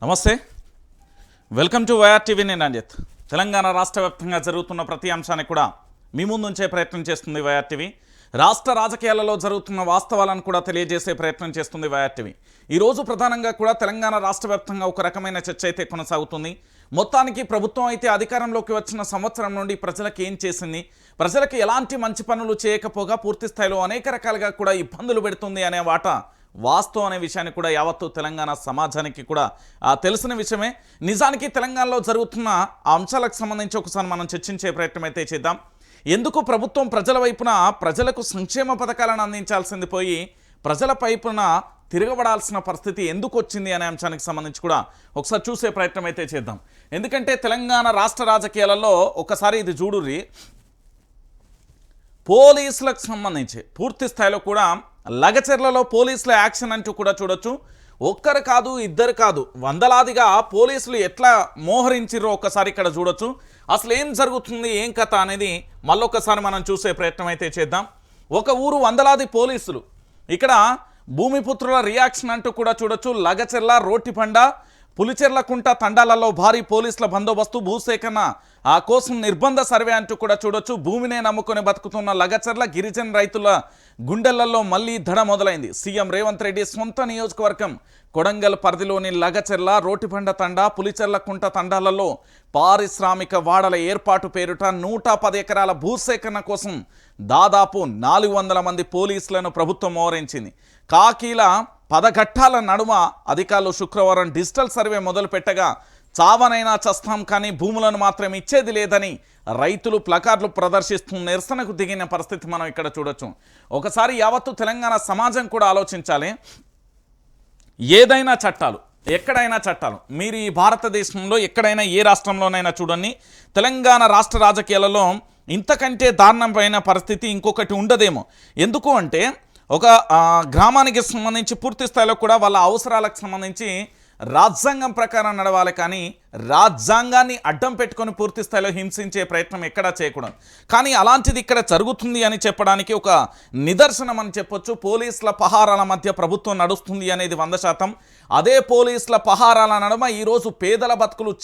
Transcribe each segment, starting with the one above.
నమస్తే, welcome to YR TV. నేను రంజిత్. తెలంగాణ రాష్ట్ర వ్యాప్తంగా జరుగుతున్న ప్రతి అంశాన్ని కూడా మీ ముందు ఉంచే ప్రయత్నం చేస్తుంది వైఆర్ టీవీ. రాష్ట్ర రాజకీయాలలో జరుగుతున్న వాస్తవాలను కూడా తెలియజేసే ప్రయత్నం చేస్తుంది వైఆర్ టీవీ. ఈరోజు ప్రధానంగా కూడా తెలంగాణ రాష్ట్ర వ్యాప్తంగా ఒక రకమైన చర్చ అయితే కొనసాగుతుంది. మొత్తానికి ప్రభుత్వం అయితే అధికారంలోకి వచ్చిన సంవత్సరం నుండి ప్రజలకు ఏం చేసింది, ప్రజలకు ఎలాంటి మంచి పనులు చేయకపోగా పూర్తి స్థాయిలో అనేక రకాలుగా కూడా ఇబ్బందులు పెడుతుంది అనే వాస్తవం అనే విషయాన్ని కూడా యావత్తు తెలంగాణ సమాజానికి కూడా తెలిసిన విషయమే. నిజానికి తెలంగాణలో జరుగుతున్న ఆ అంశాలకు సంబంధించి ఒకసారి మనం చర్చించే ప్రయత్నం అయితే చేద్దాం. ఎందుకు ప్రభుత్వం ప్రజల వైపున ప్రజలకు సంక్షేమ పథకాలను అందించాల్సింది పోయి ప్రజల వైపున తిరగబడాల్సిన పరిస్థితి ఎందుకు వచ్చింది అనే అంశానికి సంబంధించి కూడా ఒకసారి చూసే ప్రయత్నం అయితే చేద్దాం. ఎందుకంటే తెలంగాణ రాష్ట్ర రాజకీయాలలో ఒకసారి ఇది చూడుర్రి, పోలీసులకు సంబంధించి పూర్తి స్థాయిలో కూడా లగచర్లలో పోలీసుల యాక్షన్ అంటూ కూడా చూడొచ్చు. ఒక్కరు కాదు, ఇద్దరు కాదు, వందలాదిగా పోలీసులు ఎట్లా మోహరించిరో ఒక్కసారి ఇక్కడ చూడొచ్చు. అసలు ఏం జరుగుతుంది, ఏం కథ అనేది మళ్ళొక్కసారి మనం చూసే ప్రయత్నం అయితే చేద్దాం. ఒక ఊరు వందలాది పోలీసులు, ఇక్కడ భూమిపుత్రుల రియాక్షన్ అంటూ కూడా చూడొచ్చు. లగచెర్ల, రోటిపండ, పులిచెర్లకుంట తండాలలో భారీ పోలీసుల బందోబస్తు, భూసేకరణ కోసం నిర్బంధ సర్వే అంటూ కూడా చూడొచ్చు. భూమినే నమ్ముకొని బతుకుతున్న లగచెర్ల గిరిజన రైతుల గుండెలలో మళ్ళీ దడ మొదలైంది. సీఎం రేవంత్ రెడ్డి సొంత నియోజకవర్గం కొడంగల్ పరిధిలోని లగచెర్ల, రోటిపండ తండా, పులిచెర్లకుంట తండాలలో పారిశ్రామిక వాడల ఏర్పాటు పేరుట 110 ఎకరాల భూసేకరణ కోసం దాదాపు 400 మంది పోలీసులను ప్రభుత్వం మోహరించింది. కాకీల పదఘట్టాల నడుమ అధికారులు శుక్రవారం డిజిటల్ సర్వే మొదలుపెట్టగా చావనైనా చస్తాం కానీ భూములను మాత్రం ఇచ్చేది లేదని రైతులు ప్లకార్డులు ప్రదర్శిస్తూ నిరసనకు దిగిన పరిస్థితి మనం ఇక్కడ చూడొచ్చు. ఒకసారి యావత్తు తెలంగాణ సమాజం కూడా ఆలోచించాలి. ఏదైనా చట్టాలు, ఎక్కడైనా చట్టాలు, మీరు ఈ భారతదేశంలో ఎక్కడైనా ఏ రాష్ట్రంలోనైనా చూడండి, తెలంగాణ రాష్ట్ర రాజకీయాలలో ఇంతకంటే దారుణమైన పరిస్థితి ఇంకొకటి ఉండదేమో. ఎందుకు అంటే ఒక గ్రామానికి సంబంధించి పూర్తి స్థాయిలో కూడా వాళ్ళ అవసరాలకు సంబంధించి రాజ్యాంగం ప్రకారం నడవాలి, కానీ రాజ్యాంగాన్ని అడ్డం పెట్టుకొని పూర్తి స్థాయిలో హింసించే ప్రయత్నం ఎక్కడా చేయకూడదు. కానీ అలాంటిది ఇక్కడ జరుగుతుంది అని చెప్పడానికి ఒక నిదర్శనం అని చెప్పొచ్చు. పోలీసుల పహారాల మధ్య ప్రభుత్వం నడుస్తుంది అనేది 100%. అదే పోలీసుల పహారాల నడుమ ఈరోజు పేదల బతుకులు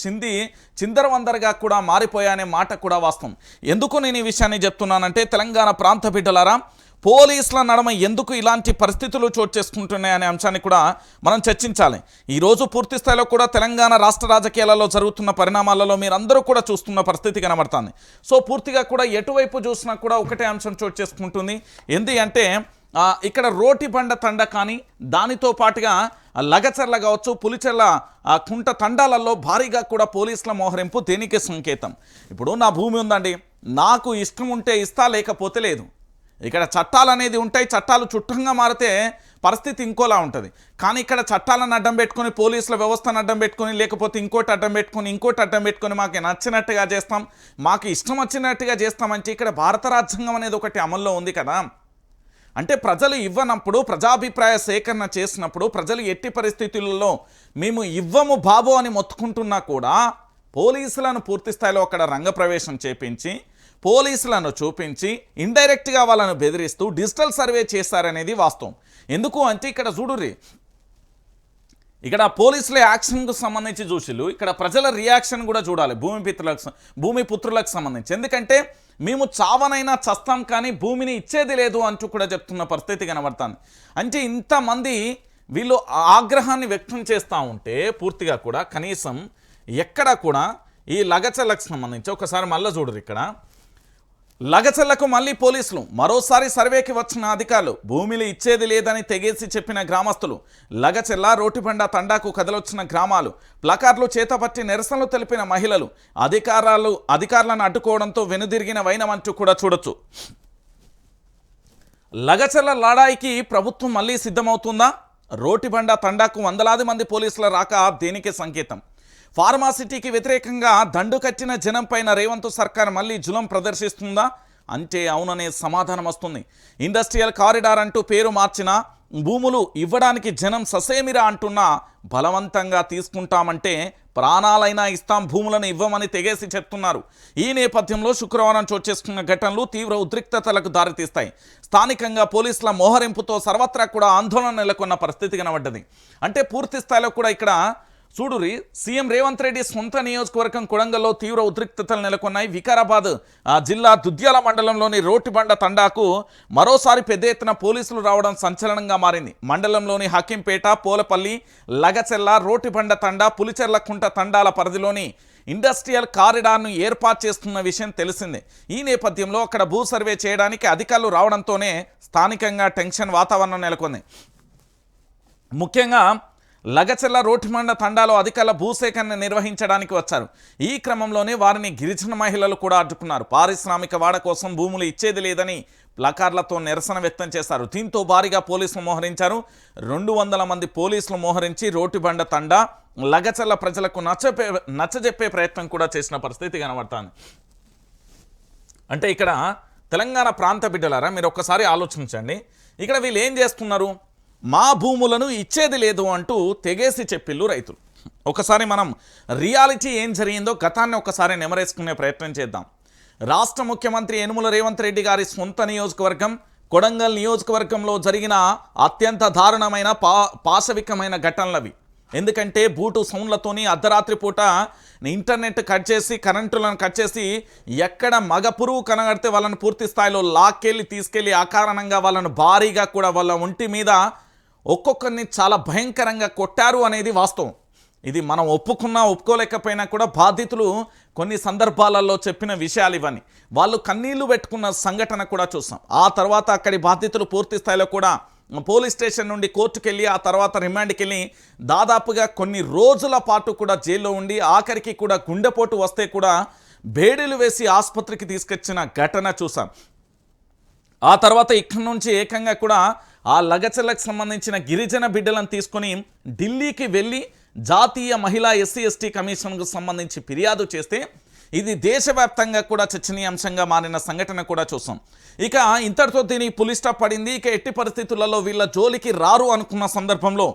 చిందరవందరగా కూడా మారిపోయాయనే మాట కూడా వాస్తవం. ఎందుకు నేను ఈ విషయాన్ని చెప్తున్నానంటే, తెలంగాణ ప్రాంత బిడ్డలారా, పోలీసుల నడుమ ఎందుకు ఇలాంటి పరిస్థితులు చోటు చేసుకుంటున్నాయనే అంశాన్ని కూడా మనం చర్చించాలి. ఈరోజు పూర్తి స్థాయిలో కూడా తెలంగాణ రాష్ట్ర రాజకీయాలలో జరుగుతున్న పరిణామాలలో మీరందరూ కూడా చూస్తున్న పరిస్థితి కనబడుతుంది. సో పూర్తిగా కూడా ఎటువైపు చూసినా కూడా ఒకటే అంశం చోటు చేసుకుంటుంది. ఏంటి అంటే ఇక్కడ రోటిబండ తండ కానీ దానితో పాటుగా లగచెర్ల కావచ్చు, పులిచెర్ల కుంట తండాలలో భారీగా కూడా పోలీసుల మోహరింపు దేనికి సంకేతం? ఇప్పుడు నా భూమి ఉందండి, నాకు ఇష్టం ఉంటే ఇస్తా, లేకపోతే లేదు. ఇక్కడ చట్టాలు అనేది ఉంటాయి. చట్టాలు చుట్టంగా మారితే పరిస్థితి ఇంకోలా ఉంటుంది. కానీ ఇక్కడ చట్టాలను అడ్డం పెట్టుకొని, పోలీసుల వ్యవస్థను అడ్డం పెట్టుకొని, లేకపోతే ఇంకోటి అడ్డం పెట్టుకొని మాకు నచ్చినట్టుగా చేస్తాం, మాకు ఇష్టం వచ్చినట్టుగా చేస్తామంటే ఇక్కడ భారత రాజ్యాంగం అనేది ఒకటి అమల్లో ఉంది కదా. అంటే ప్రజలు ఇవ్వనప్పుడు, ప్రజాభిప్రాయ సేకరణ చేసినప్పుడు, ప్రజలు ఎట్టి పరిస్థితులలో మేము ఇవ్వము బాబు అని మొత్తుకుంటున్నా కూడా పోలీసులను పూర్తి స్థాయిలో అక్కడ రంగప్రవేశం చేపించి, పోలీసులను చూపించి ఇండైరెక్ట్గా వాళ్ళను బెదిరిస్తూ డిజిటల్ సర్వే చేస్తారనేది వాస్తవం. ఎందుకు అంటే ఇక్కడ చూడుర్రి, ఇక్కడ పోలీసుల యాక్షన్కు సంబంధించి చూసిళ్ళు, ఇక్కడ ప్రజల రియాక్షన్ కూడా చూడాలి భూమిపుత్రులకు సంబంధించి. ఎందుకంటే మేము చావనైనా చస్తాం కానీ భూమిని ఇచ్చేది లేదు అంటూ కూడా చెప్తున్న పరిస్థితి కనబడుతుంది. అంటే ఇంతమంది వీళ్ళు ఆగ్రహాన్ని వ్యక్తం చేస్తూ ఉంటే పూర్తిగా కూడా కనీసం ఎక్కడ కూడా ఈ లగచెర్లకు సంబంధించి ఒకసారి మళ్ళీ చూడరు, ఇక్కడ లగచెర్లకు మళ్ళీ పోలీసులు, మరోసారి సర్వేకి వచ్చిన అధికారులు, భూమిని ఇచ్చేది లేదని తెగేసి చెప్పిన గ్రామస్తులు, లగచెర్ల, రోటిబండ తండాకు కదలొచ్చిన గ్రామాలు, ప్లకార్డులు చేతపట్టి నిరసనలు తెలిపిన మహిళలు, అధికారులను అడ్డుకోవడంతో వెనుదిరిగిన వైనమంటూ కూడా చూడొచ్చు. లగచెర్ల లడాయికి ప్రభుత్వం మళ్ళీ సిద్ధమవుతుందా? రోటిబండ తండాకు వందలాది మంది పోలీసుల రాక దేనికి సంకేతం? ఫార్మాసిటీకి వ్యతిరేకంగా దండు కట్టిన జనం పైన రేవంత్ సర్కార్ మళ్ళీ జులం ప్రదర్శిస్తుందా అంటే అవుననే సమాధానం వస్తుంది. ఇండస్ట్రియల్ కారిడార్ అంటూ పేరు మార్చిన భూములు ఇవ్వడానికి జనం ససేమిరా అంటున్నా బలవంతంగా తీసుకుంటామంటే ప్రాణాలైనా ఇస్తాం, భూములను ఇవ్వమని తెగేసి చెప్తున్నారు. ఈ నేపథ్యంలో శుక్రవారం చోటు చేసుకున్న ఘటనలు తీవ్ర ఉద్రిక్తతలకు దారితీస్తాయి. స్థానికంగా పోలీసుల మోహరింపుతో సర్వత్రా కూడా ఆందోళన నెలకొన్న పరిస్థితి కనబడ్డది. అంటే పూర్తి స్థాయిలో కూడా ఇక్కడ చూడురి, సీఎం రేవంత్ రెడ్డి సొంత నియోజకవర్గం కొడంగల్లో తీవ్ర ఉద్రిక్తతలు నెలకొన్నాయి. వికారాబాద్ జిల్లా దుద్యాల మండలంలోని రోటిబండ తండాకు మరోసారి పెద్ద ఎత్తున పోలీసులు రావడం సంచలనంగా మారింది. మండలంలోని హకీంపేట, పోలపల్లి, లగచెల్ల, రోటిబండ తండా, పులిచెర్లకుంట తండాల పరిధిలోని ఇండస్ట్రియల్ కారిడార్ను ఏర్పాటు చేస్తున్న విషయం తెలిసిందే. ఈ నేపథ్యంలో అక్కడ భూ సర్వే చేయడానికి అధికారులు రావడంతోనే స్థానికంగా టెన్షన్ వాతావరణం నెలకొంది. ముఖ్యంగా లగచెల్ల, రోటిమండ తండాలో అధికారుల భూసేకరణ నిర్వహించడానికి వచ్చారు. ఈ క్రమంలోనే వారిని గిరిజన మహిళలు కూడా అడ్డుకున్నారు. పారిశ్రామిక వాడ కోసం భూములు ఇచ్చేది లేదని ప్లకార్లతో నిరసన వ్యక్తం చేశారు. దీంతో భారీగా పోలీసులు మోహరించారు. 200 మంది పోలీసులు మోహరించి రోటిబండ తండా, లగచెల్ల ప్రజలకు నచ్చజెప్పే ప్రయత్నం కూడా చేసిన పరిస్థితి కనబడుతుంది. అంటే ఇక్కడ తెలంగాణ ప్రాంత బిడ్డలారా, మీరు ఒక్కసారి ఆలోచించండి. ఇక్కడ వీళ్ళు ఏం చేస్తున్నారు? మా భూములను ఇచ్చేది లేదు అంటూ తెగేసి చెప్పిళ్ళు రైతులు. ఒకసారి మనం రియాలిటీ ఏం జరిగిందో గతాన్ని ఒకసారి నెమరేసుకునే ప్రయత్నం చేద్దాం. రాష్ట్ర ముఖ్యమంత్రి యనుమల రేవంత్ రెడ్డి గారి సొంత నియోజకవర్గం కొడంగల్ నియోజకవర్గంలో జరిగిన అత్యంత దారుణమైన పాశవికమైన ఘటనలవి. ఎందుకంటే బూటు సౌండ్లతోని అర్ధరాత్రి పూట ఇంటర్నెట్ కట్ చేసి, కరెంటులను కట్ చేసి, ఎక్కడ మగ పురుగు కనగడితే వాళ్ళని పూర్తి స్థాయిలో లాక్కెళ్ళి తీసుకెళ్ళి అకారణంగా వాళ్ళను భారీగా కూడా వాళ్ళ ఒంటి మీద ఒక్కొక్కరిని చాలా భయంకరంగా కొట్టారు అనేది వాస్తవం. ఇది మనం ఒప్పుకున్నా ఒప్పుకోలేకపోయినా కూడా బాధితులు కొన్ని సందర్భాలలో చెప్పిన విషయాలు ఇవన్నీ. వాళ్ళు కన్నీళ్లు పెట్టుకున్న సంఘటన కూడా చూసాం. ఆ తర్వాత అక్కడి బాధితులు పూర్తి స్థాయిలో కూడా పోలీస్ స్టేషన్ నుండి కోర్టుకు వెళ్ళి ఆ తర్వాత రిమాండ్కి వెళ్ళి దాదాపుగా కొన్ని రోజుల పాటు కూడా జైల్లో ఉండి ఆఖరికి కూడా గుండెపోటు వస్తే కూడా బేడీలు వేసి ఆసుపత్రికి తీసుకొచ్చిన ఘటన చూసాం. ఆ తర్వాత ఇక్కడి నుంచి ఏకంగా కూడా ఆ లగచెల్లకు సంబంధించిన గిరిజన బిడ్డలను తీసుకొని ఢిల్లీకి వెళ్ళి జాతీయ మహిళా ఎస్సీ ఎస్టీ కమిషన్కు సంబంధించి ఫిర్యాదు చేస్తే ఇది దేశవ్యాప్తంగా కూడా చర్చనీయాంశంగా మారిన సంఘటన కూడా చూసాం. ఇక ఇంతటితో దీనికి పులి స్టాప్ పడింది. ఇక ఎట్టి పరిస్థితులలో వీళ్ళ జోలికి రారు అనుకున్న సందర్భంలో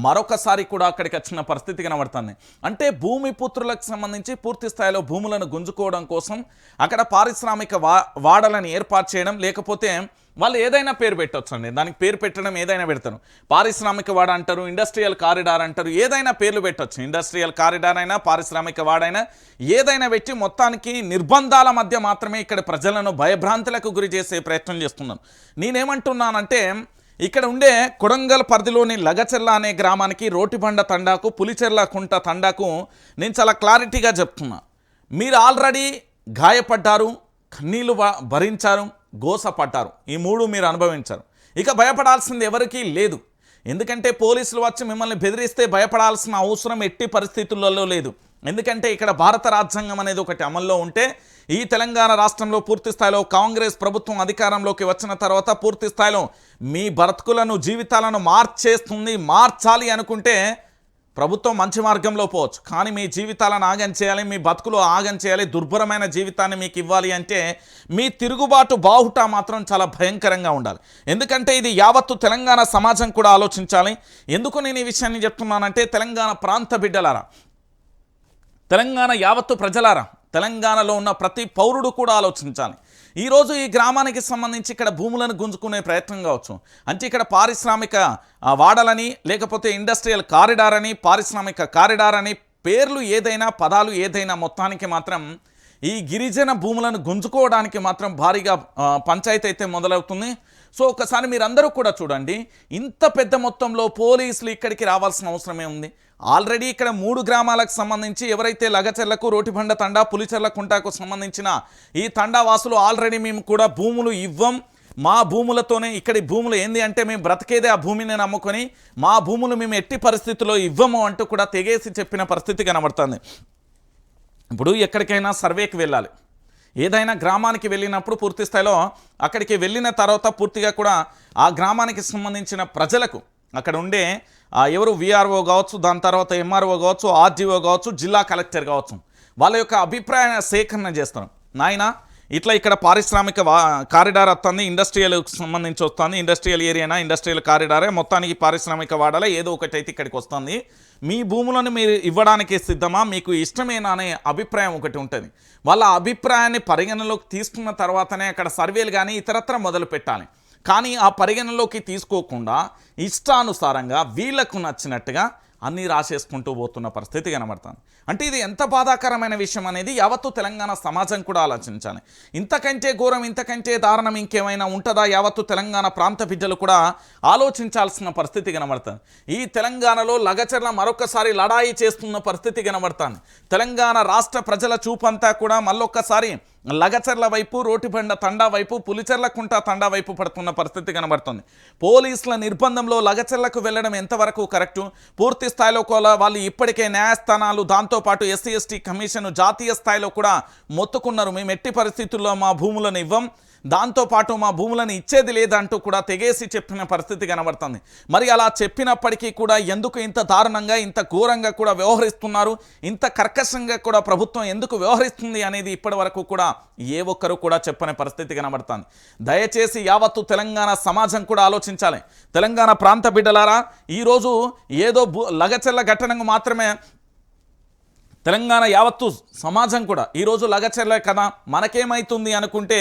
మరొకసారి కూడా అక్కడికి వచ్చిన పరిస్థితి కనబడుతుంది. అంటే భూమి పుత్రులకు సంబంధించి పూర్తి స్థాయిలో భూములను గుంజుకోవడం కోసం అక్కడ పారిశ్రామిక వాడలను ఏర్పాటు చేయడం, లేకపోతే వాళ్ళు ఏదైనా పేరు పెట్టవచ్చు అండి. దానికి పేరు పెట్టడం ఏదైనా పెడతారు. పారిశ్రామిక వాడ అంటారు, ఇండస్ట్రియల్ కారిడార్ అంటారు, ఏదైనా పేర్లు పెట్టవచ్చు. ఇండస్ట్రియల్ కారిడార్ అయినా పారిశ్రామిక వాడైనా ఏదైనా పెట్టి మొత్తానికి నిర్బంధాల మధ్య మాత్రమే ఇక్కడ ప్రజలను భయభ్రాంతులకు గురి చేసే ప్రయత్నం చేస్తున్నాను. నేనేమంటున్నానంటే ఇక్కడ ఉండే కొడంగల్ పరిధిలోని లగచెల్ల అనే గ్రామానికి, రోటిబండ తండాకు, పులిచెర్లకుంట తండాకు నేను చాలా క్లారిటీగా చెప్తున్నా. మీరు ఆల్రెడీ గాయపడ్డారు, కన్నీళ్లు భరించారు, గోసపడ్డారు. ఈ 3 మీరు అనుభవించారు. ఇక భయపడాల్సింది ఎవరికీ లేదు. ఎందుకంటే పోలీసులు వచ్చి మిమ్మల్ని బెదిరిస్తే భయపడాల్సిన అవసరం ఎట్టి పరిస్థితులలో లేదు. ఎందుకంటే ఇక్కడ భారత రాజ్యాంగం అనేది ఒకటి అమల్లో ఉంటే, ఈ తెలంగాణ రాష్ట్రంలో పూర్తి స్థాయిలో కాంగ్రెస్ ప్రభుత్వం అధికారంలోకి వచ్చిన తర్వాత పూర్తి స్థాయిలో మీ బ్రతుకులను, జీవితాలను మార్చాలి అనుకుంటే ప్రభుత్వం మంచి మార్గంలో పోవచ్చు. కానీ మీ జీవితాలను ఆగం చేయాలి, మీ బతుకులు ఆగం చేయాలి, దుర్భరమైన జీవితాన్ని మీకు ఇవ్వాలి అంటే మీ తిరుగుబాటు బాహుట మాత్రం చాలా భయంకరంగా ఉండాలి. ఎందుకంటే ఇది యావత్తు తెలంగాణ సమాజం కూడా ఆలోచించాలి. ఎందుకు నేను ఈ విషయాన్ని చెప్తున్నానంటే, తెలంగాణ ప్రాంత బిడ్డలారా, తెలంగాణ యావత్తు ప్రజలారా, తెలంగాణలో ఉన్న ప్రతి పౌరుడు కూడా ఆలోచించాలి. ఈరోజు ఈ గ్రామానికి సంబంధించి ఇక్కడ భూములను గుంజుకునే ప్రయత్నం కావచ్చు. అంటే ఇక్కడ పారిశ్రామిక వాడలని, లేకపోతే ఇండస్ట్రియల్ కారిడార్ అని, పారిశ్రామిక కారిడార్ అని పేర్లు ఏదైనా, పదాలు ఏదైనా, మొత్తానికి మాత్రం ఈ గిరిజన భూములను గుంజుకోవడానికి మాత్రం భారీగా పంచాయతీ అయితే మొదలవుతుంది. సో ఒకసారి మీరందరూ కూడా చూడండి, ఇంత పెద్ద మొత్తంలో పోలీసులు ఇక్కడికి రావాల్సిన అవసరమే ఉంది. ఆల్రెడీ ఇక్కడ 3 గ్రామాలకు సంబంధించి ఎవరైతే లగచెర్లకు, రోటిబండ తండా, పులిచెర్లకుంటకు సంబంధించిన ఈ తండా వాసులు ఆల్రెడీ మేము కూడా భూములు ఇవ్వం, మా భూములతోనే, ఇక్కడి భూములు ఏంది అంటే మేము బ్రతికేదే ఆ భూమిని నమ్ముకొని, మా భూములు మేము ఎట్టి పరిస్థితుల్లో ఇవ్వము అంటూ కూడా తెగేసి చెప్పిన పరిస్థితి కనబడుతుంది. ఇప్పుడు ఎక్కడికైనా సర్వేకి వెళ్ళాలి, ఏదైనా గ్రామానికి వెళ్ళినప్పుడు పూర్తి స్థాయిలో అక్కడికి వెళ్ళిన తర్వాత పూర్తిగా కూడా ఆ గ్రామానికి సంబంధించిన ప్రజలకు అక్కడ ఉండే ఎవరు విఆర్ఓ కావచ్చు, దాని తర్వాత ఎంఆర్ఓ కావచ్చు, ఆర్డీఓ కావచ్చు, జిల్లా కలెక్టర్ కావచ్చు, వాళ్ళ యొక్క అభిప్రాయ సేకరణ చేస్తారు. నాయన ఇట్లా ఇక్కడ పారిశ్రామిక కారిడార్ వస్తుంది, ఇండస్ట్రియల్కి సంబంధించి వస్తుంది, ఇండస్ట్రియల్ ఏరియానా, ఇండస్ట్రియల్ కారిడారే, మొత్తానికి పారిశ్రామిక వాడాలి, ఏదో ఒకటి అయితే ఇక్కడికి వస్తుంది, మీ భూములను మీరు ఇవ్వడానికి సిద్ధమా, మీకు ఇష్టమేనా అనే అభిప్రాయం ఒకటి ఉంటుంది. వాళ్ళ అభిప్రాయాన్ని పరిగణలోకి తీసుకున్న తర్వాతనే అక్కడ సర్వేలు కానీ ఇతరత్ర మొదలు పెట్టాలి. కానీ ఆ పరిగణలోకి తీసుకోకుండా ఇష్టానుసారంగా వీళ్లకు నచ్చినట్టుగా అన్నీ రాసేసుకుంటూ పోతున్న పరిస్థితి కనబడుతుంది. అంటే ఇది ఎంత బాధాకరమైన విషయం అనేది యావత్తు తెలంగాణ సమాజం కూడా ఆలోచించాలి. ఇంతకంటే ఘోరం, ఇంతకంటే దారుణం ఇంకేమైనా ఉంటుందా? యావత్తు తెలంగాణ ప్రాంత బిడ్డలు కూడా ఆలోచించాల్సిన పరిస్థితి కనబడుతుంది. ఈ తెలంగాణలో లగచర్ల మరొకసారి లడాయి చేస్తున్న పరిస్థితి కనబడుతుంది. తెలంగాణ రాష్ట్ర ప్రజల చూపంతా కూడా మళ్ళొక్కసారి లగచర్ల వైపు, రోటిబండ తండా వైపు, పులిచెర్ల కుంట తండా వైపు పడుతున్న పరిస్థితి కనబడుతుంది. పోలీసుల నిర్బంధంలో లగచర్లకు వెళ్ళడం ఎంతవరకు కరెక్టు? పూర్తి స్థాయిలో వాళ్ళు ఇప్పటికే న్యాయస్థానాలు, దాంతోపాటు ఎస్సీ ఎస్టీ కమిషన్ జాతీయ స్థాయిలో కూడా మొత్తుకున్నారు. మేము ఎట్టి పరిస్థితుల్లో మా భూములను ఇవ్వం, దాంతోపాటు మా భూములను ఇచ్చేది లేదంటూ కూడా తెగేసి చెప్పిన పరిస్థితి కనబడుతుంది. మరి అలా చెప్పినప్పటికీ కూడా ఎందుకు ఇంత దారుణంగా, ఇంత ఘోరంగా కూడా వ్యవహరిస్తున్నారు? ఇంత కర్కశంగా కూడా ప్రభుత్వం ఎందుకు వ్యవహరిస్తుంది అనేది ఇప్పటి వరకు కూడా ఏ ఒక్కరు కూడా చెప్పని పరిస్థితి కనబడుతుంది. దయచేసి యావత్తు తెలంగాణ సమాజం కూడా ఆలోచించాలి. తెలంగాణ ప్రాంత బిడ్డలారా, ఈరోజు ఏదో లగచెల్ల ఘటనకు మాత్రమే తెలంగాణ యావత్తు సమాజం కూడా ఈరోజు లగచెల్లే కదా మనకేమవుతుంది అనుకుంటే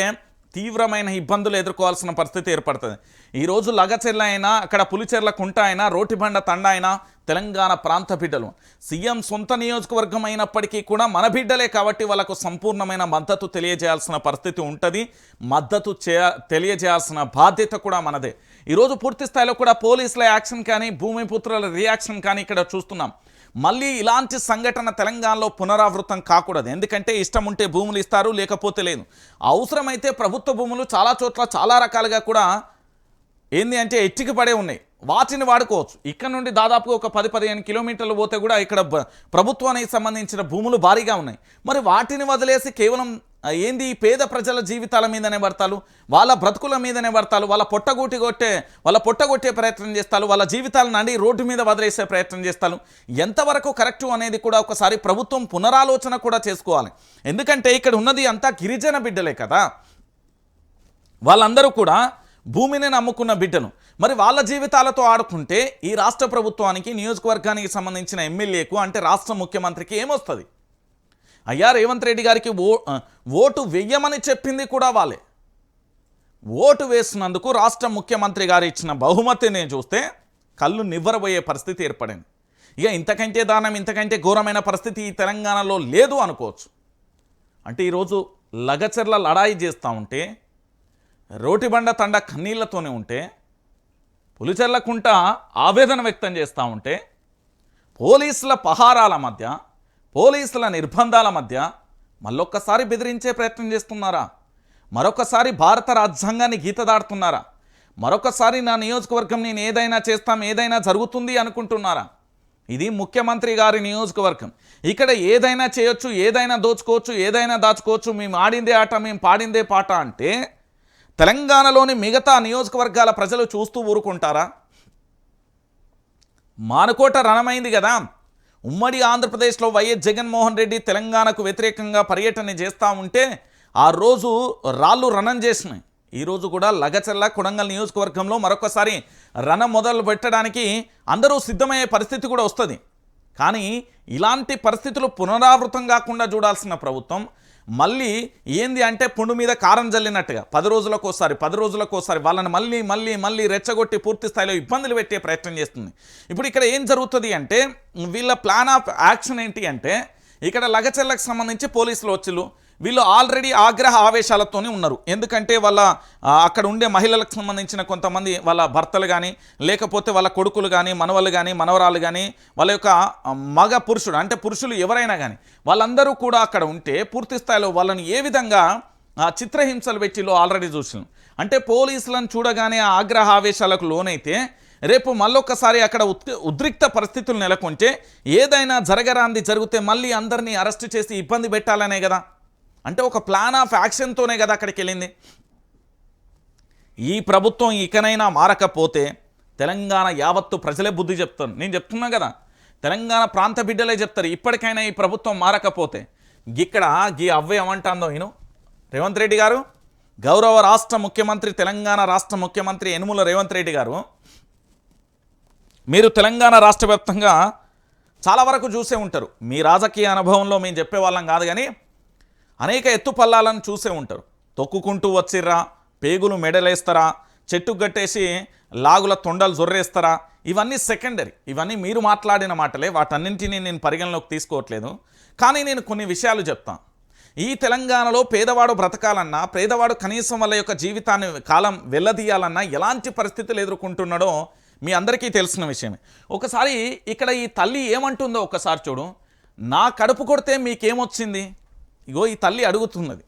తీవ్రమైన ఇబ్బందులు ఎదుర్కోవాల్సిన పరిస్థితి ఏర్పడుతుంది. ఈరోజు లగచెర్ల అయినా, అక్కడ పులిచెర్ల కుంట అయినా, రోటిబండ తండ అయినా తెలంగాణ ప్రాంత బిడ్డలు. సీఎం సొంత నియోజకవర్గం అయినప్పటికీ కూడా మన బిడ్డలే కాబట్టి వాళ్ళకు సంపూర్ణమైన మద్దతు తెలియజేయాల్సిన పరిస్థితి ఉంటుంది. మద్దతు తెలియజేయాల్సిన బాధ్యత కూడా మనదే. ఈరోజు పూర్తి స్థాయిలో కూడా పోలీసుల యాక్షన్ కానీ, భూమిపుత్రుల రియాక్షన్ కానీ ఇక్కడ చూస్తున్నాం. మళ్ళీ ఇలాంటి సంఘటన తెలంగాణలో పునరావృతం కాకూడదు. ఎందుకంటే ఇష్టం ఉంటే భూములు ఇస్తారు, లేకపోతే లేదు. అవసరమైతే ప్రభుత్వ భూములు చాలా చోట్ల చాలా రకాలుగా కూడా ఏంది అంటే ఎట్టికి పడే ఉన్నాయి, వాటిని వాడుకోవచ్చు. ఇక్కడ నుండి దాదాపుగా ఒక 10-15 కిలోమీటర్లు పోతే కూడా ఇక్కడ ప్రభుత్వానికి సంబంధించిన భూములు భారీగా ఉన్నాయి. మరి వాటిని వదిలేసి కేవలం ఏంది పేద ప్రజల జీవితాల మీదనే పడతారు, వాళ్ళ బ్రతుకుల మీదనే పడతారు, వాళ్ళ పొట్టగొట్టే ప్రయత్నం చేస్తారు, వాళ్ళ జీవితాలను నడి రోడ్డు మీద వదిలేసే ప్రయత్నం చేస్తారు. ఎంతవరకు కరెక్టు అనేది కూడా ఒకసారి ప్రభుత్వం పునరాలోచన కూడా చేసుకోవాలి. ఎందుకంటే ఇక్కడ ఉన్నది అంతా గిరిజన బిడ్డలే కదా, వాళ్ళందరూ కూడా భూమిని నమ్ముకున్న బిడ్డలు. మరి వాళ్ళ జీవితాలతో ఆడుకుంటే ఈ రాష్ట్ర ప్రభుత్వానికి, నియోజకవర్గానికి సంబంధించిన ఎమ్మెల్యేకు అంటే రాష్ట్ర ముఖ్యమంత్రికి ఏమొస్తుంది? అయ్యా రేవంత్ రెడ్డి గారికి ఓటు వెయ్యమని చెప్పింది కూడా వాళ్ళే. ఓటు వేసినందుకు రాష్ట్ర ముఖ్యమంత్రి గారు ఇచ్చిన బహుమతిని చూస్తే కళ్ళు నివ్వరబోయే పరిస్థితి ఏర్పడింది. ఇక ఇంతకంటే దానం, ఇంతకంటే ఘోరమైన పరిస్థితి ఈ తెలంగాణలో లేదు అనుకోవచ్చు. అంటే ఈరోజు లగచెర్ల లడాయి చేస్తూ ఉంటే, రోటిబండ తండ కన్నీళ్లతోనే ఉంటే, పులిచెర్ల కుంట ఆవేదన వ్యక్తం చేస్తూ ఉంటే, పోలీసుల పహారాల మధ్య, పోలీసుల నిర్బంధాల మధ్య మళ్ళొక్కసారి బెదిరించే ప్రయత్నం చేస్తున్నారా? మరొకసారి భారత రాజ్యాంగాన్ని గీత దాడుతున్నారా? మరొకసారి నా నియోజకవర్గం నేను ఏదైనా చేస్తాం, ఏదైనా జరుగుతుంది అనుకుంటున్నారా? ఇది ముఖ్యమంత్రి గారి నియోజకవర్గం. ఇక్కడ ఏదైనా చేయొచ్చు, ఏదైనా దోచుకోవచ్చు, ఏదైనా దాచుకోవచ్చు, మేము ఆడిందే ఆట, మేము పాడిందే పాట అంటే తెలంగాణలోని మిగతా నియోజకవర్గాల ప్రజలు చూస్తూ ఊరుకుంటారా? మానుకోట రణమైంది కదా. ఉమ్మడి ఆంధ్రప్రదేశ్లో వైఎస్ జగన్మోహన్ రెడ్డి తెలంగాణకు వ్యతిరేకంగా పర్యటన చేస్తూ ఉంటే ఆ రోజు రాళ్ళు రణం చేసినాయి. ఈరోజు కూడా లగచెర్ల, కొడంగల్ నియోజకవర్గంలో మరొకసారి రణం మొదలు పెట్టడానికి అందరూ సిద్ధమయ్యే పరిస్థితి కూడా వస్తుంది. కానీ ఇలాంటి పరిస్థితులు పునరావృతం కాకుండా చూడాల్సిన ప్రభుత్వం మళ్ళీ ఏంది అంటే పుండు మీద కారం జల్లినట్టుగా 10 రోజులకోసారి వాళ్ళని మళ్ళీ రెచ్చగొట్టి పూర్తి స్థాయిలో ఇబ్బందులు పెట్టే ప్రయత్నం చేస్తుంది. ఇప్పుడు ఇక్కడ ఏం జరుగుతుంది అంటే వీళ్ళ ప్లాన్ ఆఫ్ యాక్షన్ ఏంటి అంటే, ఇక్కడ లగచెర్లకు సంబంధించి పోలీసులు వచ్చిళ్ళు, వీళ్ళు ఆల్రెడీ ఆగ్రహ ఆవేశాలతోనే ఉన్నారు. ఎందుకంటే వాళ్ళ అక్కడ ఉండే మహిళలకు సంబంధించిన కొంతమంది వాళ్ళ భర్తలు కానీ, లేకపోతే వాళ్ళ కొడుకులు కానీ, మనవలు కానీ, మనవరాలు కానీ, వాళ్ళ యొక్క మగ పురుషుడు అంటే పురుషులు ఎవరైనా కానీ వాళ్ళందరూ కూడా అక్కడ ఉంటే పూర్తి స్థాయిలో వాళ్ళని ఏ విధంగా చిత్రహింసలు పెట్టిలో ఆల్రెడీ చూసినాం. అంటే పోలీసులను చూడగానే ఆ ఆగ్రహ ఆవేశాలకు లోనైతే రేపు మళ్ళొక్కసారి అక్కడ ఉద్రిక్త పరిస్థితులు నెలకొంటే, ఏదైనా జరగరాంది జరిగితే మళ్ళీ అందరినీ అరెస్ట్ చేసి ఇబ్బంది పెట్టాలనే కదా. అంటే ఒక ప్లాన్ ఆఫ్ యాక్షన్తోనే కదా అక్కడికి వెళ్ళింది. ఈ ప్రభుత్వం ఇకనైనా మారకపోతే తెలంగాణ యావత్తు ప్రజలే బుద్ధి చెప్తారు. నేను చెప్తున్నా కదా, తెలంగాణ ప్రాంత బిడ్డలే చెప్తారు. ఇప్పటికైనా ఈ ప్రభుత్వం మారకపోతే ఇక్కడ అవ్వే ఏమంటాందో ఈయన రేవంత్ రెడ్డి గారు, గౌరవ రాష్ట్ర ముఖ్యమంత్రి, తెలంగాణ రాష్ట్ర ముఖ్యమంత్రి యనుమల రేవంత్ రెడ్డి గారు, మీరు తెలంగాణ రాష్ట్ర వ్యాప్తంగా చాలా వరకు చూసే ఉంటారు. మీ రాజకీయ అనుభవంలో మేము చెప్పేవాళ్ళం కాదు కానీ అనేక ఎత్తుపల్లాలను చూసే ఉంటారు. తొక్కుకుంటూ వచ్చిర్రా, పేగులు మెడలేస్తారా, చెట్టు గట్టేసి లాగుల తొండలు జొర్రేస్తారా, ఇవన్నీ సెకండరీ, ఇవన్నీ మీరు మాట్లాడిన మాటలే, వాటన్నింటినీ నేను పరిగణలోకి తీసుకోవట్లేదు. కానీ నేను కొన్ని విషయాలు చెప్తాను. ఈ తెలంగాణలో పేదవాడు బ్రతకాలన్నా, పేదవాడు కనీసం వాళ్ళ యొక్క జీవితాన్ని కాలం వెళ్ళదీయాలన్నా ఎలాంటి పరిస్థితులు ఎదుర్కొంటున్నాడో మీ అందరికీ తెలిసిన విషయమే. ఒకసారి ఇక్కడ ఈ తల్లి ఏమంటుందో ఒకసారి చూడు. నా కడుపు కొడితే మీకేమొచ్చింది? ఇగో ఈ తల్లి అడుగుతున్నది.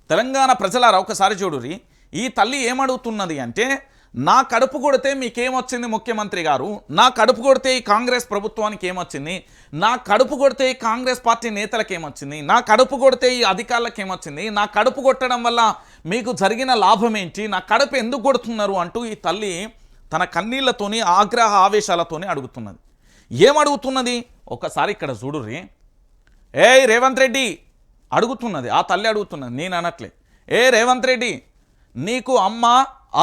తెలంగాణ ప్రజలారా ఒకసారి చూడురి, ఈ తల్లి ఏమడుగుతున్నది అంటే, నా కడుపు కొడితే మీకేమొచ్చింది ముఖ్యమంత్రి గారు? నా కడుపు కొడితే ఈ కాంగ్రెస్ ప్రభుత్వానికి ఏమొచ్చింది? నా కడుపు కొడితే ఈ కాంగ్రెస్ పార్టీ నేతలకు ఏమొచ్చింది? నా కడుపు కొడితే ఈ అధికారులకు ఏమొచ్చింది? నా కడుపు కొట్టడం వల్ల మీకు జరిగిన లాభం ఏంటి? నా కడుపు ఎందుకు కొడుతున్నారు అంటూ ఈ తల్లి తన కన్నీళ్లతోని ఆగ్రహ ఆవేశాలతోని అడుగుతున్నది. ఏమడుగుతున్నది ఒకసారి ఇక్కడ చూడుర్రి. ఏయ్ రేవంత్ రెడ్డి అడుగుతున్నది, ఆ తల్లి అడుగుతున్నది, నేను అనట్లే. ఏ రేవంత్ రెడ్డి, నీకు అమ్మ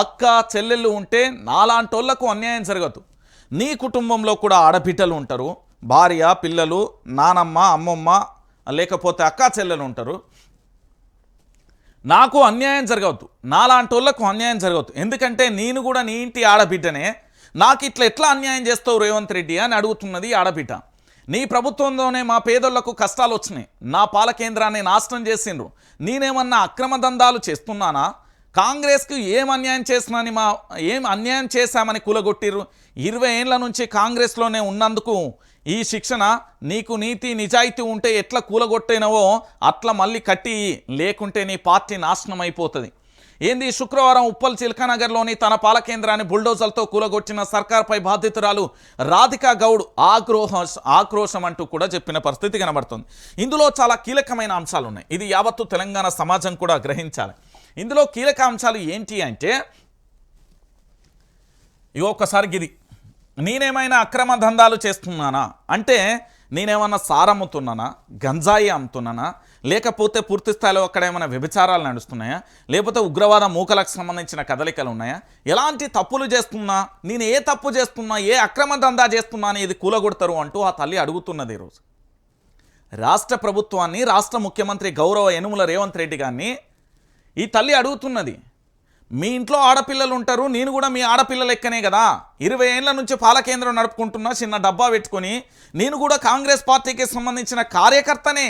అక్క చెల్లెళ్ళు ఉంటే నాలాంటోళ్లకు అన్యాయం జరగదు. నీ కుటుంబంలో కూడా ఆడబిడ్డలు ఉంటారు, భార్య పిల్లలు, నానమ్మ అమ్మమ్మ లేకపోతే అక్క చెల్లెలు ఉంటారు. నాకు అన్యాయం జరగవద్దు, నాలాంటోళ్లకు అన్యాయం జరగవద్దు. ఎందుకంటే నేను కూడా నీ ఇంటి ఆడబిడ్డనే, నాకు ఇట్లా ఎట్లా అన్యాయం చేస్తావు రేవంత్ రెడ్డి అని అడుగుతున్నది ఆడబిడ్డ. నీ ప్రభుత్వంలోనే మా పేదోళ్లకు కష్టాలు వచ్చినాయి, నా పాల కేంద్రాన్ని నాశనం చేసిండ్రు, నేనేమన్నా అక్రమ దందాలు చేస్తున్నానా? కాంగ్రెస్కు ఏం అన్యాయం చేసినాని ఏం అన్యాయం చేశామని కూలగొట్టిర్రు? 20 ఏళ్ల నుంచి కాంగ్రెస్లోనే ఉన్నందుకు ఈ శిక్షణ. నీకు నీతి నిజాయితీ ఉంటే ఎట్లా కూలగొట్టినవో అట్లా మళ్ళీ కట్టి, లేకుంటే నీ పార్టీ నాశనం అయిపోతుంది. ఏంది శుక్రవారం ఉప్పల్ చిల్కానగర్లోని తన పాల కేంద్రాన్ని బుల్డోజర్లతో కూలగొట్టిన సర్కార్పై బాధితురాలు రాధికా గౌడ్ ఆక్రోశం అంటూ కూడా చెప్పిన పరిస్థితి కనబడుతుంది. ఇందులో చాలా కీలకమైన అంశాలు ఉన్నాయి, ఇది యావత్తు తెలంగాణ సమాజం కూడా గ్రహించాలి. ఇందులో కీలక అంశాలు ఏంటి అంటే, ఒక్కసారి గిది, నేనేమైనా అక్రమ దందాలు చేస్తున్నానా అంటే, నేనేమన్నా సారమ్ముతున్నానా, గంజాయి అమ్ముతున్నానా, లేకపోతే పూర్తి స్థాయిలో అక్కడ ఏమైనా వ్యభిచారాలు నడుస్తున్నాయా, లేకపోతే ఉగ్రవాద మూకలకు సంబంధించిన కదలికలు ఉన్నాయా, ఎలాంటి తప్పులు చేస్తున్నా, నేను ఏ తప్పు చేస్తున్నా, ఏ అక్రమ దందా చేస్తున్నా అనేది కూలగొడతారు అంటూ ఆ తల్లి అడుగుతున్నది. ఈరోజు రాష్ట్ర ప్రభుత్వాన్ని, రాష్ట్ర ముఖ్యమంత్రి గౌరవ యనుమల రేవంత్ రెడ్డి గారిని ఈ తల్లి అడుగుతున్నది. మీ ఇంట్లో ఆడపిల్లలు ఉంటారు, నేను కూడా మీ ఆడపిల్లలు ఎక్కనే కదా, 20 ఏళ్ల నుంచి పాల కేంద్రం నడుపుకుంటున్నా చిన్న డబ్బా పెట్టుకొని, నేను కూడా కాంగ్రెస్ పార్టీకి సంబంధించిన కార్యకర్తనే.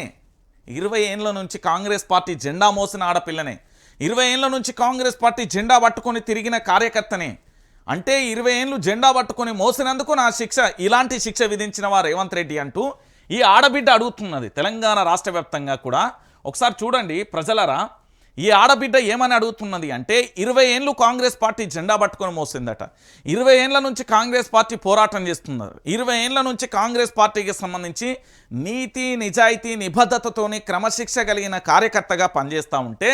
20 ఏళ్ల నుంచి కాంగ్రెస్ పార్టీ జెండా మోసిన ఆడపిల్లనే, 20 ఏళ్ల నుంచి కాంగ్రెస్ పార్టీ జెండా పట్టుకొని తిరిగిన కార్యకర్తనే. అంటే 20 ఏళ్ళు జెండా పట్టుకొని మోసినందుకు నా శిక్ష, ఇలాంటి శిక్ష విధించినవా రేవంత్ రెడ్డి అంటూ ఈ ఆడబిడ్డ అడుగుతున్నది తెలంగాణ రాష్ట్ర వ్యాప్తంగా కూడా. ఒకసారి చూడండి ప్రజలరా, ఈ ఆడబిడ్డ ఏమని అడుగుతున్నది అంటే, 20 ఏళ్ళు కాంగ్రెస్ పార్టీ జెండా పట్టుకొని మోసిందట, 20 ఏళ్ల నుంచి కాంగ్రెస్ పార్టీ పోరాటం చేస్తున్నారు, 20 ఏళ్ల నుంచి కాంగ్రెస్ పార్టీకి సంబంధించి నీతి నిజాయితీ నిబద్ధతతోని క్రమశిక్ష కలిగిన కార్యకర్తగా పనిచేస్తూ ఉంటే,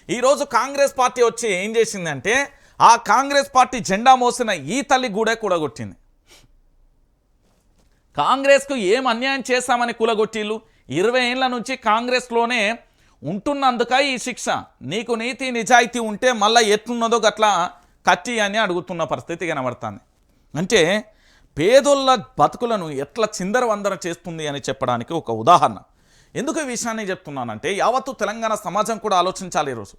ఈరోజు కాంగ్రెస్ పార్టీ వచ్చి ఏం చేసిందంటే, ఆ కాంగ్రెస్ పార్టీ జెండా మోసిన ఈ తల్లి కూడా కూడగొట్టింది. కాంగ్రెస్కు ఏం అన్యాయం చేశామని కూలగొట్టిళ్ళు? 20 ఏళ్ల నుంచి కాంగ్రెస్లోనే ఉంటున్నందుక ఈ శిక్ష. నీకు నీతి నిజాయితీ ఉంటే మళ్ళీ ఎట్లున్నదో గట్లా కట్టి అని అడుగుతున్న పరిస్థితి కనబడుతుంది. అంటే పేదోళ్ళ బతుకులను ఎట్లా చిందరవందర చేస్తుంది అని చెప్పడానికి ఒక ఉదాహరణ. ఎందుకు ఈ విషయాన్ని చెప్తున్నానంటే, యావత్తు తెలంగాణ సమాజం కూడా ఆలోచించాలి. ఈరోజు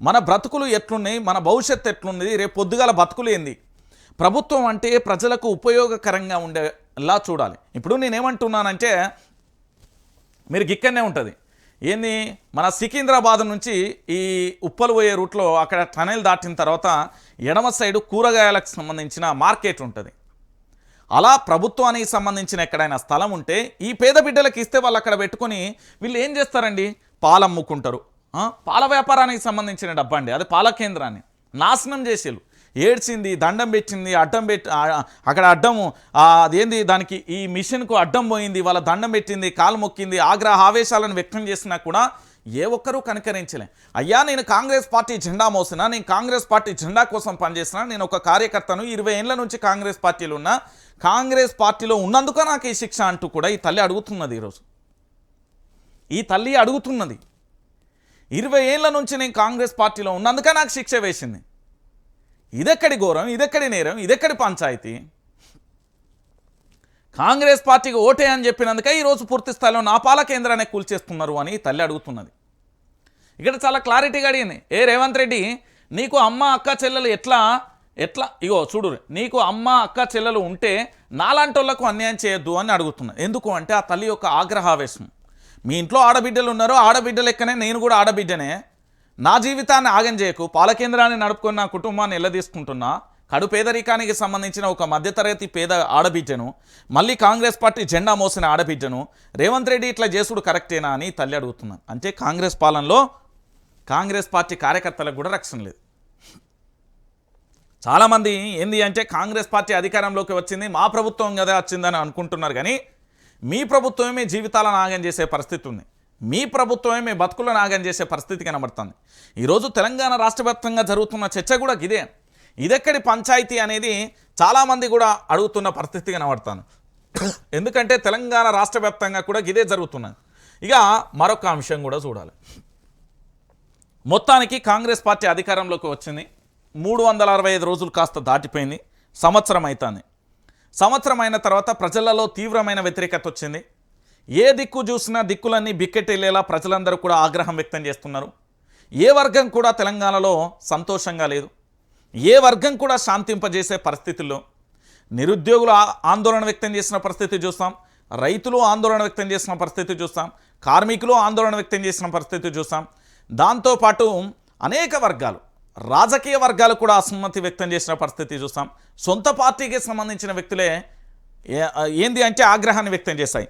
మన బ్రతుకులు ఎట్లున్నాయి, మన భవిష్యత్తు ఎట్లున్నది, రేపు పొద్దుగాల బతుకులు ఏంది, ప్రభుత్వం అంటే ప్రజలకు ఉపయోగకరంగా ఉండేలా చూడాలి. ఇప్పుడు నేనేమంటున్నానంటే, మీరు గిక్కనే ఉంటుంది ఏంది, మన సికింద్రాబాద్ నుంచి ఈ ఉప్పల్ పోయే రూట్లో అక్కడ టనెల్ దాటిన తర్వాత ఎడమ సైడు కూరగాయలకు సంబంధించిన మార్కెట్ ఉంటుంది. అలా ప్రభుత్వానికి సంబంధించిన ఎక్కడైనా స్థలం ఉంటే ఈ పేద బిడ్డలకు ఇస్తే వాళ్ళు అక్కడ పెట్టుకొని వీళ్ళు ఏం చేస్తారండి, పాలు అమ్ముకుంటారు. పాల వ్యాపారానికి సంబంధించిన డబ్బా అండి, అది పాల కేంద్రాన్ని నాశనం చేసేళ్ళు. ఏడ్చింది, దండం పెట్టింది, అడ్డం పెట్టి అక్కడ అడ్డము అదేంది దానికి ఈ మిషన్కు అడ్డం పోయింది, వాళ్ళ దండం పెట్టింది, కాలు మొక్కింది, ఆగ్రహ ఆవేశాలను వ్యక్తం చేసినా కూడా ఏ ఒక్కరూ కనికరించలే. అయ్యా నేను కాంగ్రెస్ పార్టీ జెండా మోసినా, నేను కాంగ్రెస్ పార్టీ జెండా కోసం పనిచేసినా, నేను ఒక కార్యకర్తను, 20 ఏళ్ల నుంచి కాంగ్రెస్ పార్టీలో ఉన్నా, కాంగ్రెస్ పార్టీలో ఉన్నందుకు నాకు ఈ శిక్ష అంటూ కూడా ఈ తల్లి అడుగుతున్నది. ఈరోజు ఈ తల్లి అడుగుతున్నది, 20 ఏళ్ల నుంచి నేను కాంగ్రెస్ పార్టీలో ఉన్నందుకే నాకు శిక్ష వేసింది. ఇదెక్కడి ఘోరం, ఇదెక్కడి నేరం, ఇదెక్కడి పంచాయతీ? కాంగ్రెస్ పార్టీకి ఓటే అని చెప్పినందుకే ఈరోజు పూర్తి స్థాయిలో నా పాల కేంద్రాన్ని కూల్చేస్తున్నారు అని తల్లి అడుగుతున్నది. ఇక్కడ చాలా క్లారిటీగా అడిగింది, ఏ రేవంత్ రెడ్డి, నీకు అమ్మ అక్క చెల్లెలు ఎట్లా ఎట్లా ఇగో చూడు, నీకు అమ్మ అక్క చెల్లెలు ఉంటే నాలాంటోళ్లకు అన్యాయం చేయొద్దు అని అడుగుతున్నా. ఎందుకు అంటే ఆ తల్లి యొక్క ఆగ్రహావేశం. మీ ఇంట్లో ఆడబిడ్డలు ఉన్నారు, ఆడబిడ్డ లెక్కనే నేను కూడా ఆడబిడ్డనే, నా జీవితాన్ని ఆగం చేయకు, పాలకేంద్రాన్ని నడుపుకొని నా కుటుంబాన్ని ఎల్లదీసుకుంటున్నా, కడు పేదరికానికి సంబంధించిన ఒక మధ్యతరగతి పేద ఆడబిడ్డను, మళ్ళీ కాంగ్రెస్ పార్టీ జెండా మోసిన ఆడబిడ్డను రేవంత్ రెడ్డి ఇట్లా చేసుడు కరెక్టేనా అని తల్లి అడుగుతున్నాను. అంటే కాంగ్రెస్ పాలనలో కాంగ్రెస్ పార్టీ కార్యకర్తలకు కూడా రక్షణ లేదు. చాలామంది ఏంది అంటే కాంగ్రెస్ పార్టీ అధికారంలోకి వచ్చింది మా ప్రభుత్వం కదా వచ్చిందని అనుకుంటున్నారు, కానీ మీ ప్రభుత్వమే మీ జీవితాలను ఆగం చేసే పరిస్థితి ఉంది, మీ ప్రభుత్వమే మీ బతుకులను ఆగం చేసే పరిస్థితి కనబడుతుంది. ఈరోజు తెలంగాణ రాష్ట్ర వ్యాప్తంగా జరుగుతున్న చర్చ కూడా ఇదే, ఇదెక్కడి పంచాయతీ అనేది చాలామంది కూడా అడుగుతున్న పరిస్థితి కనబడుతుంది. ఎందుకంటే తెలంగాణ రాష్ట్ర వ్యాప్తంగా కూడా ఇదే జరుగుతున్నది. ఇక మరొక అంశం కూడా చూడాలి. మొత్తానికి కాంగ్రెస్ పార్టీ అధికారంలోకి వచ్చింది, 365 రోజులు కాస్త దాటిపోయింది, సంవత్సరం అవుతుంది. సంవత్సరం అయిన తర్వాత ప్రజలలో తీవ్రమైన వ్యతిరేకత వచ్చింది. ఏ దిక్కు చూసినా దిక్కులన్నీ బిక్కెట్టెళ్ళేలా ప్రజలందరూ కూడా ఆగ్రహం వ్యక్తం చేస్తున్నారు. ఏ వర్గం కూడా తెలంగాణలో సంతోషంగా లేదు, ఏ వర్గం కూడా శాంతింపజేసే పరిస్థితుల్లో నిరుద్యోగులు ఆందోళన వ్యక్తం చేసిన పరిస్థితి చూస్తాం, రైతులు ఆందోళన వ్యక్తం చేసిన పరిస్థితి చూస్తాం, కార్మికులు ఆందోళన వ్యక్తం చేసిన పరిస్థితి చూస్తాం. దాంతోపాటు అనేక వర్గాలు, రాజకీయ వర్గాలు కూడా అసమ్మతి వ్యక్తం చేసిన పరిస్థితి చూస్తాం. సొంత పార్టీకి సంబంధించిన వ్యక్తులే ఏంది అంటే ఆగ్రహాన్ని వ్యక్తం చేశాయి.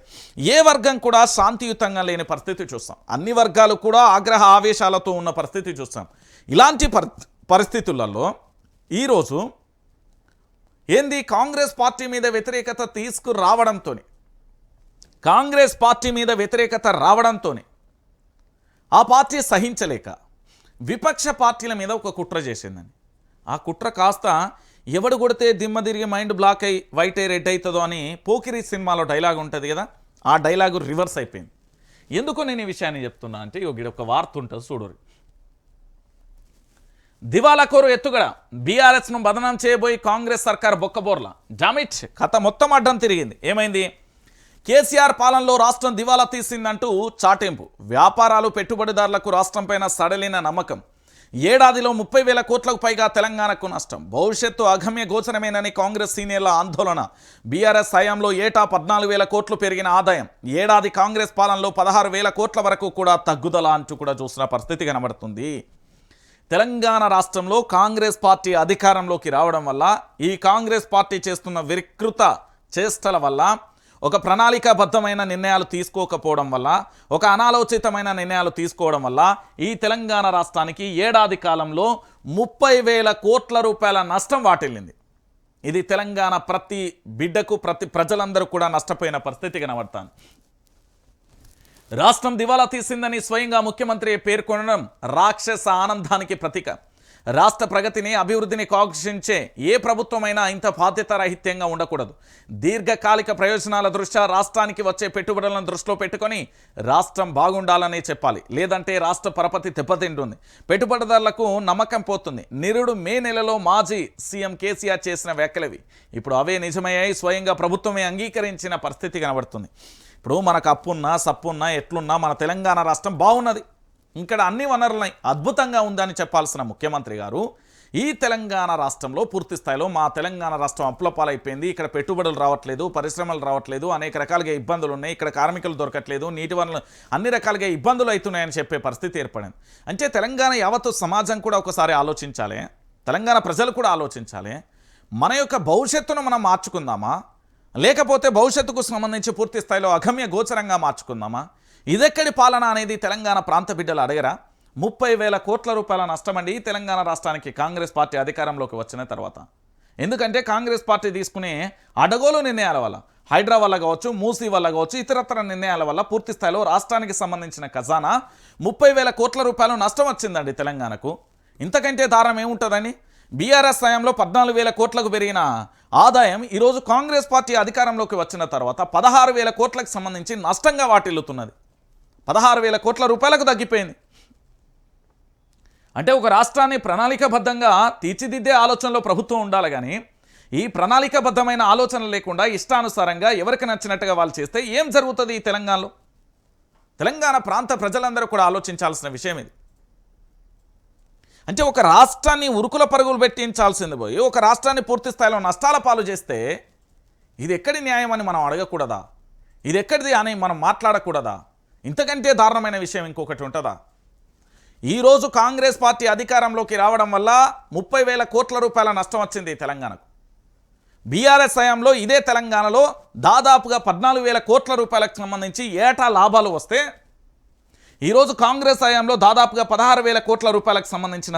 ఏ వర్గం కూడా శాంతియుతంగా లేని పరిస్థితి చూస్తాం, అన్ని వర్గాలు కూడా ఆగ్రహ ఆవేశాలతో ఉన్న పరిస్థితి చూస్తాం. ఇలాంటి పరిస్థితులలో ఈరోజు ఏంది కాంగ్రెస్ పార్టీ మీద వ్యతిరేకత తీసుకురావడంతో, కాంగ్రెస్ పార్టీ మీద వ్యతిరేకత రావడంతో ఆ పార్టీ సహించలేక విపక్ష పార్టీల మీద ఒక కుట్ర చేసిందని, ఆ కుట్ర కాస్త ఎవడు కొడితే దిమ్మ తిరిగి మైండ్ బ్లాక్ అయ్యి వైట్ అయ్యి రెడ్ అవుతుందో అని పోకిరి సినిమాలో డైలాగ్ ఉంటుంది కదా, ఆ డైలాగు రివర్స్ అయిపోయింది. ఎందుకు నేను ఈ విషయాన్ని చెప్తున్నా అంటే ఒక వార్త ఉంటుంది చూడరు. దివాలాకోరు ఎత్తుగడ, బీఆర్ఎస్ను బదనాం చేయబోయి కాంగ్రెస్ సర్కార్ బొక్కబోర్ల, జామిట్ కథ మొత్తం అడ్డం తిరిగింది. ఏమైంది? కేసీఆర్ పాలనలో రాష్ట్రం దివాలా తీసిందంటూ చాటింపు, వ్యాపారాలు పెట్టుబడిదారులకు రాష్ట్రంపైన సడలిన నమ్మకం, ఏడాదిలో 30,000 కోట్లకు పైగా తెలంగాణకు నష్టం, భవిష్యత్తు అగమ్య గోచరమేనని కాంగ్రెస్ సీనియర్ల ఆందోళన, బీఆర్ఎస్ హయాంలో ఏటా 14,000 కోట్లు పెరిగిన ఆదాయం, ఏడాది కాంగ్రెస్ పాలనలో 16,000 కోట్ల వరకు కూడా తగ్గుదల అంటూ కూడా చూసిన పరిస్థితి కనబడుతుంది. తెలంగాణ రాష్ట్రంలో కాంగ్రెస్ పార్టీ అధికారంలోకి రావడం వల్ల, ఈ కాంగ్రెస్ పార్టీ చేస్తున్న వికృత చేష్టల వల్ల, ఒక ప్రణాళికాబద్ధమైన నిర్ణయాలు తీసుకోకపోవడం వల్ల, ఒక అనాలోచితమైన నిర్ణయాలు తీసుకోవడం వల్ల ఈ తెలంగాణ రాష్ట్రానికి ఏడాది కాలంలో 30,000 కోట్ల రూపాయల నష్టం వాటిల్లింది. ఇది తెలంగాణ ప్రతి బిడ్డకు, ప్రతి ప్రజలందరూ కూడా నష్టపోయిన పరిస్థితి కనబడుతుంది. రాష్ట్రం దివాలా తీసిందని స్వయంగా ముఖ్యమంత్రి పేర్కొనడం రాక్షస ఆనందానికి ప్రతీక. రాష్ట్ర ప్రగతిని, అభివృద్ధిని కాంక్షించే ఏ ప్రభుత్వమైనా ఇంత బాధ్యతారాహిత్యంగా ఉండకూడదు. దీర్ఘకాలిక ప్రయోజనాల దృష్ట్యా రాష్ట్రానికి వచ్చే పెట్టుబడులను దృష్టిలో పెట్టుకొని రాష్ట్రం బాగుండాలనే చెప్పాలి, లేదంటే రాష్ట్ర పరపతి దెబ్బతింటుంది, పెట్టుబడిదారులకు నమ్మకం పోతుంది. నిరుడు మే నెలలో మాజీ సీఎం కేసీఆర్ చేసిన వ్యాఖ్యలవి ఇప్పుడు అవే నిజమయ్యాయి, స్వయంగా ప్రభుత్వమే అంగీకరించిన పరిస్థితి కనబడుతుంది. ఇప్పుడు మనకు అప్పున్నా సప్పున్నా ఎట్లున్నా మన తెలంగాణ రాష్ట్రం బాగున్నది, ఇక్కడ అన్ని వనరులున్నాయి, అద్భుతంగా ఉందని చెప్పాల్సిన ముఖ్యమంత్రి గారు ఈ తెలంగాణ రాష్ట్రంలో పూర్తి స్థాయిలో మా తెలంగాణ రాష్ట్రం అప్పులపాలైపోయింది, ఇక్కడ పెట్టుబడులు రావట్లేదు, పరిశ్రమలు రావట్లేదు, అనేక రకాలుగా ఇబ్బందులు ఉన్నాయి, ఇక్కడ కార్మికులు దొరకట్లేదు, నీటి వనరులు అన్ని రకాలుగా ఇబ్బందులు అవుతున్నాయని చెప్పే పరిస్థితి ఏర్పడింది. అంటే తెలంగాణ యావత్తు సమాజం కూడా ఒకసారి ఆలోచించాలి, తెలంగాణ ప్రజలు కూడా ఆలోచించాలి. మన యొక్క భవిష్యత్తును మనం మార్చుకుందామా, లేకపోతే భవిష్యత్తుకు సంబంధించి పూర్తి స్థాయిలో అగమ్య గోచరంగా మార్చుకుందామా? ఇదెక్కడి పాలన అనేది తెలంగాణ ప్రాంత బిడ్డలు అడగరా? 30,000 కోట్ల రూపాయల నష్టమండి తెలంగాణ రాష్ట్రానికి కాంగ్రెస్ పార్టీ అధికారంలోకి వచ్చిన తర్వాత. ఎందుకంటే కాంగ్రెస్ పార్టీ తీసుకునే అడగోలు నిర్ణయాల వల్ల, హైడ్రా వల్ల కావచ్చు, మూసీ వల్ల కావచ్చు, ఇతరత్ర నిర్ణయాల వల్ల పూర్తి స్థాయిలో రాష్ట్రానికి సంబంధించిన ఖజానా 30,000 కోట్ల రూపాయలు నష్టం వచ్చిందండి తెలంగాణకు. ఇంతకంటే దారం ఏముంటుందని? బీఆర్ఎస్ హయాంలో 14,000 కోట్లకు పెరిగిన ఆదాయం ఈరోజు కాంగ్రెస్ పార్టీ అధికారంలోకి వచ్చిన తర్వాత 16,000 కోట్లకు సంబంధించి నష్టంగా వాటిల్లుతున్నది. 16,000 కోట్ల రూపాయలకు తగ్గిపోయింది. అంటే ఒక రాష్ట్రాన్ని ప్రణాళికాబద్ధంగా తీర్చిదిద్దే ఆలోచనలో ప్రభుత్వం ఉండాలి, కానీ ఈ ప్రణాళికాబద్ధమైన ఆలోచన లేకుండా ఇష్టానుసారంగా ఎవరికి నచ్చినట్టుగా వాళ్ళు చేస్తే ఏం జరుగుతుంది ఈ తెలంగాణలో? తెలంగాణ ప్రాంత ప్రజలందరూ కూడా ఆలోచించాల్సిన విషయం ఇది. అంటే ఒక రాష్ట్రాన్ని ఉరుకుల పరుగులు పెట్టించాల్సింది పోయి ఒక రాష్ట్రాన్ని పూర్తి స్థాయిలో నష్టాల పాలు చేస్తే ఇది ఎక్కడి న్యాయం అని మనం అడగకూడదా? ఇది ఎక్కడిది అని మనం మాట్లాడకూడదా? ఇంతకంటే దారుణమైన విషయం ఇంకొకటి ఉంటుందా? ఈరోజు కాంగ్రెస్ పార్టీ అధికారంలోకి రావడం వల్ల 30,000 కోట్ల రూపాయల నష్టం వచ్చింది తెలంగాణకు. బీఆర్ఎస్ హయాంలో ఇదే తెలంగాణలో దాదాపుగా 14,000 కోట్ల రూపాయలకు సంబంధించి ఏటా లాభాలు వస్తే ఈరోజు కాంగ్రెస్ హయాంలో దాదాపుగా 16,000 కోట్ల రూపాయలకు సంబంధించిన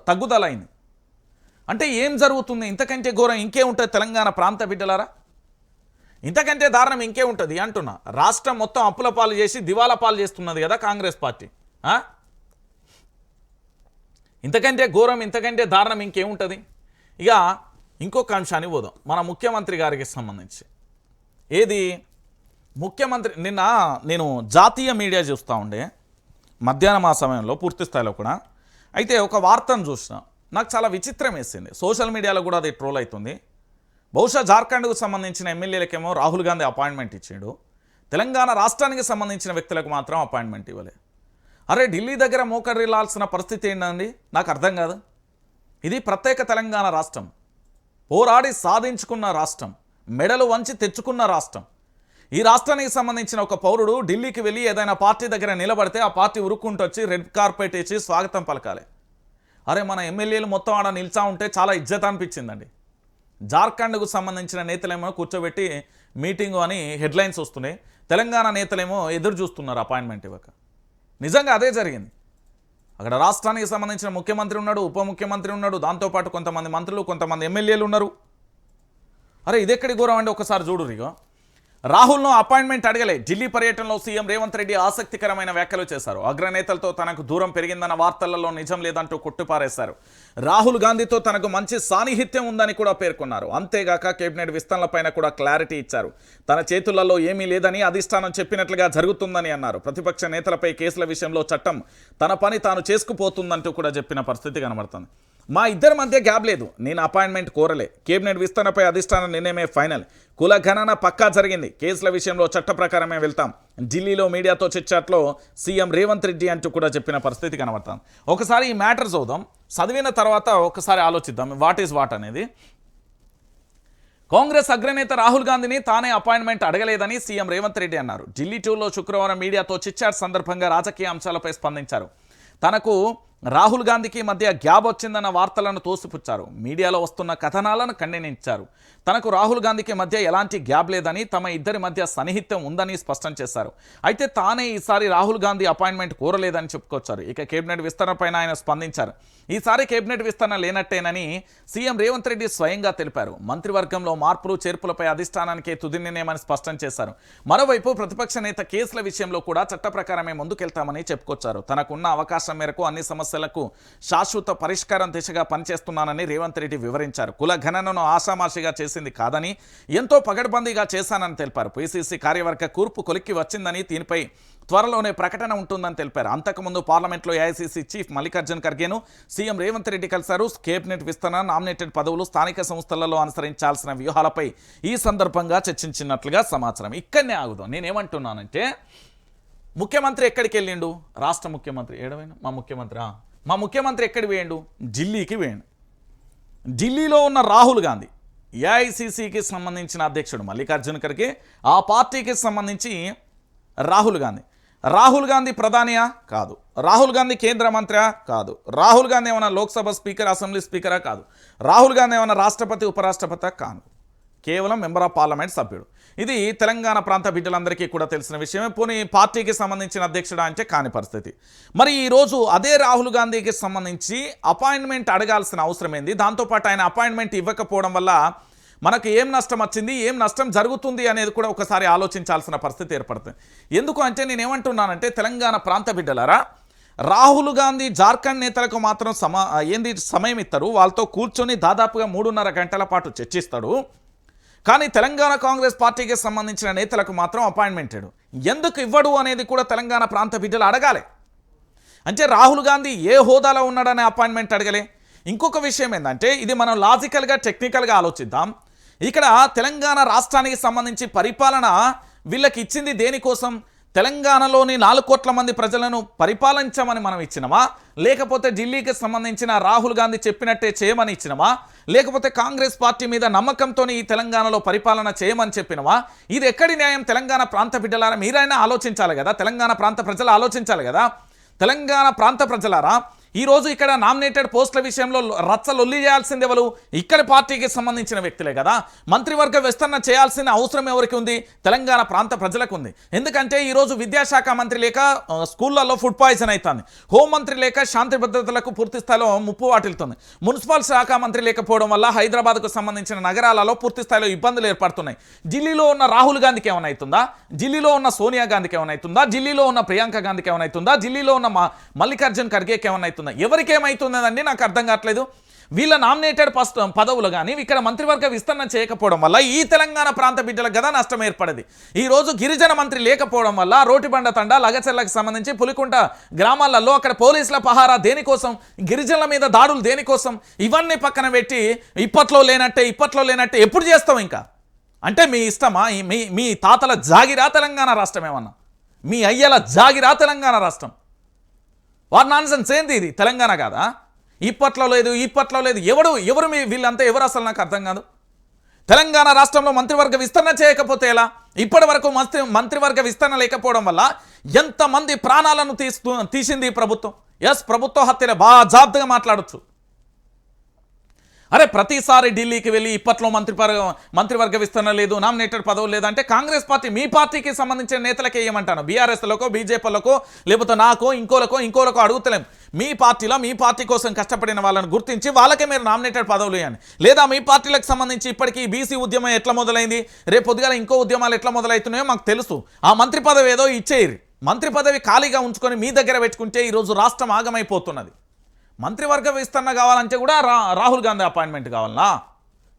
తగ్గుదలైంది. అంటే ఏం జరుగుతుంది? ఇంతకంటే ఘోరం ఇంకే ఉంటుంది తెలంగాణ ప్రాంత బిడ్డలారా? ఇంతకంటే దారుణం ఇంకే ఉంటుంది అంటున్నా. రాష్ట్రం మొత్తం అప్పుల పాలు చేసి దివాలా పాలు చేస్తున్నది కదా కాంగ్రెస్ పార్టీ. ఇంతకంటే ఘోరం ఇంతకంటే దారుణం ఇంకేముంటుంది? ఇక ఇంకొక అంశాన్ని పోదాం మన ముఖ్యమంత్రి గారికి సంబంధించి. ఏది ముఖ్యమంత్రి నిన్న నేను జాతీయ మీడియా చూస్తూ ఉండే మధ్యాహ్నం ఆ సమయంలో పూర్తి స్థాయిలో కూడా. అయితే ఒక వార్తను చూసిన నాకు చాలా విచిత్రం వేసింది. సోషల్ మీడియాలో కూడా అది ట్రోల్ అవుతుంది. బహుశా జార్ఖండ్కు సంబంధించిన ఎమ్మెల్యేలకేమో రాహుల్ గాంధీ అపాయింట్మెంట్ ఇచ్చాడు, తెలంగాణ రాష్ట్రానికి సంబంధించిన వ్యక్తులకు మాత్రం అపాయింట్మెంట్ ఇవ్వలే. అరే ఢిల్లీ దగ్గర మోకరిల్లాల్సిన పరిస్థితి ఏంటండి? నాకు అర్థం కాదు. ఇది ప్రత్యేక తెలంగాణ రాష్ట్రం, పోరాడి సాధించుకున్న రాష్ట్రం, మెడలు వంచి తెచ్చుకున్న రాష్ట్రం. ఈ రాష్ట్రానికి సంబంధించిన ఒక పౌరుడు ఢిల్లీకి వెళ్ళి ఏదైనా పార్టీ దగ్గర నిలబడితే ఆ పార్టీ ఉరుక్కుంటూ వచ్చి రెడ్ కార్పెట్ వేసి స్వాగతం పలకాలి. అరే మన ఎమ్మెల్యేలు మొత్తం ఆడ నిల్చా ఉంటే చాలా ఇజ్జత్ అనిపించిందండి. జార్ఖండ్కు సంబంధించిన నేతలేమో కూర్చోబెట్టి మీటింగు అని హెడ్లైన్స్ వస్తున్నాయి, తెలంగాణ నేతలేమో ఎదురు చూస్తున్నారు అపాయింట్మెంట్ ఇవ్వక. నిజంగా అదే జరిగింది. అక్కడ రాష్ట్రానికి సంబంధించిన ముఖ్యమంత్రి ఉన్నాడు, ఉప ముఖ్యమంత్రి ఉన్నాడు, దాంతోపాటు కొంతమంది మంత్రులు కొంతమంది ఎమ్మెల్యేలు ఉన్నారు. అరే ఇదెక్కడి ఘోరం అండి? ఒకసారి చూడు. ఇగో రాహుల్ను అపాయింట్మెంట్ అడగలే. ఢిల్లీ పర్యటనలో సీఎం రేవంత్ రెడ్డి ఆసక్తికరమైన వ్యాఖ్యలు చేశారు. అగ్రనేతలతో తనకు దూరం పెరిగిందన్న వార్తలలో నిజం లేదంటూ కొట్టిపారేశారు. రాహుల్ గాంధీతో తనకు మంచి సాన్నిహిత్యం ఉందని కూడా పేర్కొన్నారు. అంతేగాక కేబినెట్ విస్తరణలపైన కూడా క్లారిటీ ఇచ్చారు. తన చేతులలో ఏమీ లేదని అధిష్టానం చెప్పినట్లుగా జరుగుతుందని అన్నారు. ప్రతిపక్ష నేతలపై కేసుల విషయంలో చట్టం తన పని తాను చేసుకుపోతుందంటూ కూడా చెప్పిన పరిస్థితి కనబడుతుంది. మా ఇద్దరి మధ్య గ్యాప్ లేదు, నేను అపాయింట్మెంట్ కోరలే. కేబినెట్ విస్తరణపై అధిష్టానం నిర్ణయమే ఫైనల్. కుల గణన పక్కా జరిగింది. కేసుల విషయంలో చట్ట ప్రకారమే వెళ్తాం. ఢిల్లీలో మీడియాతో చిట్చాట్లో సీఎం రేవంత్ రెడ్డి అంటూ కూడా చెప్పిన పరిస్థితి కనబడుతుంది. ఒకసారి ఈ మ్యాటర్ చదువుదాం, చదివిన తర్వాత ఒకసారి ఆలోచిద్దాం వాట్ ఈజ్ వాట్ అనేది. కాంగ్రెస్ అగ్రనేత రాహుల్ గాంధీని తానే అపాయింట్మెంట్ అడగలేదని సీఎం రేవంత్ రెడ్డి అన్నారు. ఢిల్లీ టూర్లో శుక్రవారం మీడియాతో చిట్చాట్ సందర్భంగా రాజకీయ అంశాలపై స్పందించారు. తనకు రాహుల్ గాంధీకి మధ్య గ్యాప్ వచ్చిందన్న వార్తలను తోసిపుచ్చారు. మీడియాలో వస్తున్న కథనాలను ఖండించారు. తనకు రాహుల్ గాంధీకి మధ్య ఎలాంటి గ్యాప్ లేదని, తమ ఇద్దరి మధ్య సన్నిహిత్యం ఉందని స్పష్టం చేశారు. అయితే తానే ఈసారి రాహుల్ గాంధీ అపాయింట్మెంట్ కోరలేదని చెప్పుకొచ్చారు. ఇక కేబినెట్ విస్తరణపైన ఆయన స్పందించారు. ఈసారి కేబినెట్ విస్తరణ లేనట్టేనని సీఎం రేవంత్ రెడ్డి స్వయంగా తెలిపారు. మంత్రివర్గంలో మార్పులు చేర్పులపై అధిష్టానానికే తుది నిర్ణయమని స్పష్టం చేశారు. మరోవైపు ప్రతిపక్ష నేత కేసుల విషయంలో కూడా చట్ట ప్రకారమే ముందుకెళ్తామని చెప్పుకొచ్చారు. తనకున్న అవకాశం మేరకు అన్ని సమస్యలకు శాశ్వత పరిష్కారం దిశగా పనిచేస్తున్నానని రేవంత్ రెడ్డి వివరించారు. కుల గణనను ఆషామాషిగా చేసింది కాదని, ఎంతో పగడ్బందీగా చేశానని తెలిపారు. పీసీసీ కార్యవర్గ కూర్పు కొలిక్కి వచ్చిందని, దీనిపై త్వరలోనే ప్రకటన ఉంటుందని తెలిపారు. అంతకుముందు పార్లమెంట్లో ఏఐసీసీ చీఫ్ మల్లికార్జున్ ఖర్గేను సీఎం రేవంత్ రెడ్డి కలిశారు. కేబినెట్ విస్తరణ, నామినేటెడ్ పదవులు, స్థానిక సంస్థలలో అనుసరించాల్సిన వ్యూహాలపై ఈ సందర్భంగా చర్చించినట్లుగా సమాచారం. ఇక్కడనే ఆగుదాం. నేనేమంటున్నానంటే ముఖ్యమంత్రి ఎక్కడికి వెళ్ళిండు? రాష్ట్ర ముఖ్యమంత్రి ఏడవైనా మా ముఖ్యమంత్రి ఎక్కడికి వేయండు? ఢిల్లీకి వేయండు. ఢిల్లీలో ఉన్న రాహుల్ గాంధీ ఏఐసీసీకి సంబంధించిన అధ్యక్షుడు మల్లికార్జున్ ఖర్గే, ఆ పార్టీకి సంబంధించి రాహుల్ గాంధీ ప్రధానియా? కాదు. రాహుల్ గాంధీ కేంద్ర మంత్రియా? కాదు. రాహుల్ గాంధీ ఏమైనా లోక్సభ స్పీకర్, అసెంబ్లీ స్పీకరా? కాదు. రాహుల్ గాంధీ ఏమైనా రాష్ట్రపతి, ఉపరాష్ట్రపతి? కాదు. కేవలం మెంబర్ ఆఫ్ పార్లమెంట్ సభ్యుడు. ఇది తెలంగాణ ప్రాంత బిడ్డలందరికీ కూడా తెలిసిన విషయమే. పోనీ పార్టీకి సంబంధించిన అధ్యక్షుడు అంటే కాని పరిస్థితి. మరి ఈరోజు అదే రాహుల్ గాంధీకి సంబంధించి అపాయింట్మెంట్ అడగాల్సిన అవసరం ఏంది? దాంతోపాటు ఆయన అపాయింట్మెంట్ ఇవ్వకపోవడం వల్ల మనకు ఏం నష్టం వచ్చింది, ఏం నష్టం జరుగుతుంది అనేది కూడా ఒకసారి ఆలోచించాల్సిన పరిస్థితి ఏర్పడుతుంది. ఎందుకు అంటే నేనేమంటున్నానంటే తెలంగాణ ప్రాంత బిడ్డలారా, రాహుల్ గాంధీ జార్ఖండ్ నేతలకు మాత్రం సమయం ఇస్తారు. వాళ్ళతో కూర్చొని దాదాపుగా 3.5 గంటల పాటు చర్చిస్తాడు. కానీ తెలంగాణ కాంగ్రెస్ పార్టీకి సంబంధించిన నేతలకు మాత్రం అపాయింట్మెంట్ ఎందుకు ఇవ్వడు అనేది కూడా తెలంగాణ ప్రాంత బిడ్డలు అడగాలి. అంటే రాహుల్ గాంధీ ఏ హోదాలో ఉన్నాడనే అపాయింట్మెంట్ అడగలే. ఇంకొక విషయం ఏంటంటే ఇది మనం లాజికల్గా టెక్నికల్గా ఆలోచిద్దాం. ఇక్కడ తెలంగాణ రాష్ట్రానికి సంబంధించి పరిపాలన వీళ్ళకి ఇచ్చింది దేనికోసం? తెలంగాణలోని 4 కోట్ల మంది ప్రజలను పరిపాలించమని మనం ఇచ్చినమా, లేకపోతే ఢిల్లీకి సంబంధించిన రాహుల్ గాంధీ చెప్పినట్టే చేయమని ఇచ్చినమా, లేకపోతే కాంగ్రెస్ పార్టీ మీద నమ్మకంతో ఈ తెలంగాణలో పరిపాలన చేయమని చెప్పినవా? ఇది ఎక్కడి న్యాయం? తెలంగాణ ప్రాంత బిడ్డలారా మీరైనా ఆలోచించాలి కదా, తెలంగాణ ప్రాంత ప్రజలు ఆలోచించాలి కదా. తెలంగాణ ప్రాంత ప్రజలారా, ఈరోజు ఇక్కడ నామినేటెడ్ పోస్టుల విషయంలో రచ్చలొల్లి చేయాల్సింది ఎవరు? ఇక్కడి పార్టీకి సంబంధించిన వ్యక్తులే కదా. మంత్రివర్గ విస్తరణ చేయాల్సిన అవసరం ఎవరికి ఉంది? తెలంగాణ ప్రాంత ప్రజలకు ఉంది. ఎందుకంటే ఈరోజు విద్యాశాఖ మంత్రి లేక స్కూళ్ళల్లో ఫుడ్ పాయిజన్ అవుతుంది, హోంమంత్రి లేక శాంతి భద్రతలకు పూర్తి స్థాయిలో ముప్పు వాటిల్తుంది, మున్సిపల్ శాఖ మంత్రి లేకపోవడం వల్ల హైదరాబాద్కు సంబంధించిన నగరాలలో పూర్తి స్థాయిలో ఇబ్బందులు ఏర్పడుతున్నాయి. ఢిల్లీలో ఉన్న రాహుల్ గాంధీకి ఏమైనా అవుతుందా? ఢిల్లీలో ఉన్న సోనియా గాంధీకి ఏమైనా అవుతుందా? ఢిల్లీలో ఉన్న ప్రియాంక గాంధీకి ఏమైనా అవుతుందా? ఢిల్లీలో ఉన్న మల్లికార్జున్ ఖర్గేకి ఏమైనా అవుతుందా? ఎవరికి ఏమవుతుందండి నాకు అర్థం కావట్లేదు. వీళ్ళ నామినేటెడ్ పదవులు కానీ ఇక్కడ మంత్రివర్గ విస్తరణ చేయకపోవడం వల్ల ఈ తెలంగాణ ప్రాంత బిడ్డలకు కదా నష్టం ఏర్పడది. ఈరోజు గిరిజన మంత్రి లేకపోవడం వల్ల రోటిబండ తండ లగచెర్లకు సంబంధించి పులికుంట గ్రామాలలో అక్కడ పోలీసుల పహారా దేనికోసం, గిరిజనుల మీద దాడులు దేనికోసం, ఇవన్నీ పక్కన పెట్టి ఇప్పట్లో లేనట్టే ఎప్పుడు చేస్తాం ఇంకా అంటే మీ ఇష్టమా? మీ తాతల జాగిరా తెలంగాణ రాష్ట్రం ఏమన్నా? మీ అయ్యల జాగిరా తెలంగాణ రాష్ట్రం? వాట్ నాన్సెన్స్ ఏంది ఇది? తెలంగాణ కాదా? ఇప్పట్లో లేదు ఎవరు వీళ్ళంతా ఎవరు అసలు నాకు అర్థం కాదు. తెలంగాణ రాష్ట్రంలో మంత్రివర్గ విస్తరణ చేయకపోతే ఎలా? ఇప్పటి వరకు మంత్రివర్గ విస్తరణ లేకపోవడం వల్ల ఎంతమంది ప్రాణాలను తీసింది ఈ ప్రభుత్వం. ఎస్, ప్రభుత్వ హత్యలే బాజాబ్తుగా మాట్లాడొచ్చు. అరే ప్రతిసారి ఢిల్లీకి వెళ్ళి ఇప్పట్లో మంత్రివర్గ విస్తరణ లేదు, నామినేటెడ్ పదవులు లేదంటే కాంగ్రెస్ పార్టీ మీ పార్టీకి సంబంధించిన నేతలకే ఏమంటాను, బీఆర్ఎస్లకో బీజేపీలకో లేకపోతే నాకో ఇంకోలకో అడుగుతలేం. మీ పార్టీ కోసం కష్టపడిన వాళ్ళని గుర్తించి వాళ్ళకే మీరు నామినేటెడ్ పదవులు ఇవ్వండి. లేదా మీ పార్టీలకు సంబంధించి ఇప్పటికీ బీసీ ఉద్యమం ఎట్లా మొదలైంది, రేపు పొద్దుగాల ఇంకో ఉద్యమాలు ఎట్లా మొదలవుతున్నాయో మాకు తెలుసు. ఆ మంత్రి పదవి ఏదో ఇచ్చేయరు, మంత్రి పదవి ఖాళీగా ఉంచుకొని మీ దగ్గర పెట్టుకుంటే ఈరోజు రాష్ట్రం ఆగమైపోతున్నది. మంత్రివర్గ విస్తరణ కావాలంటే కూడా రాహుల్ గాంధీ అపాయింట్మెంట్ కావాలనా?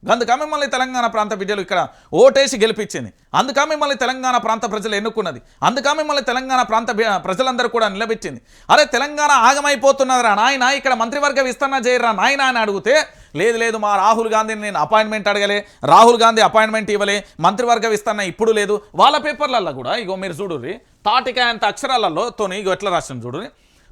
అందుక మిమ్మల్ని తెలంగాణ ప్రాంత బిడ్డలు ఇక్కడ ఓటేసి గెలిపించింది, అందుక మిమ్మల్ని తెలంగాణ ప్రాంత ప్రజలు ఎన్నుకున్నది, అందుక మిమ్మల్ని తెలంగాణ ప్రాంత ప్రజలందరూ కూడా నిలబెట్టింది. అరే తెలంగాణ ఆగమైపోతున్నదిరా నాయన, ఇక్కడ మంత్రివర్గ విస్తరణ చేయరా నాయన అని అడిగితే లేదు మా రాహుల్ గాంధీని నేను అపాయింట్మెంట్ అడగలే, రాహుల్ గాంధీ అపాయింట్మెంట్ ఇవ్వలే, మంత్రివర్గ విస్తరణ ఇప్పుడు లేదు. వాళ్ళ పేపర్లలో కూడా ఇగో మీరు చూడుర్రి, తాటికాయంత అక్షరాలలో ఇగో ఎట్లా రాసింది చూడుర్రి.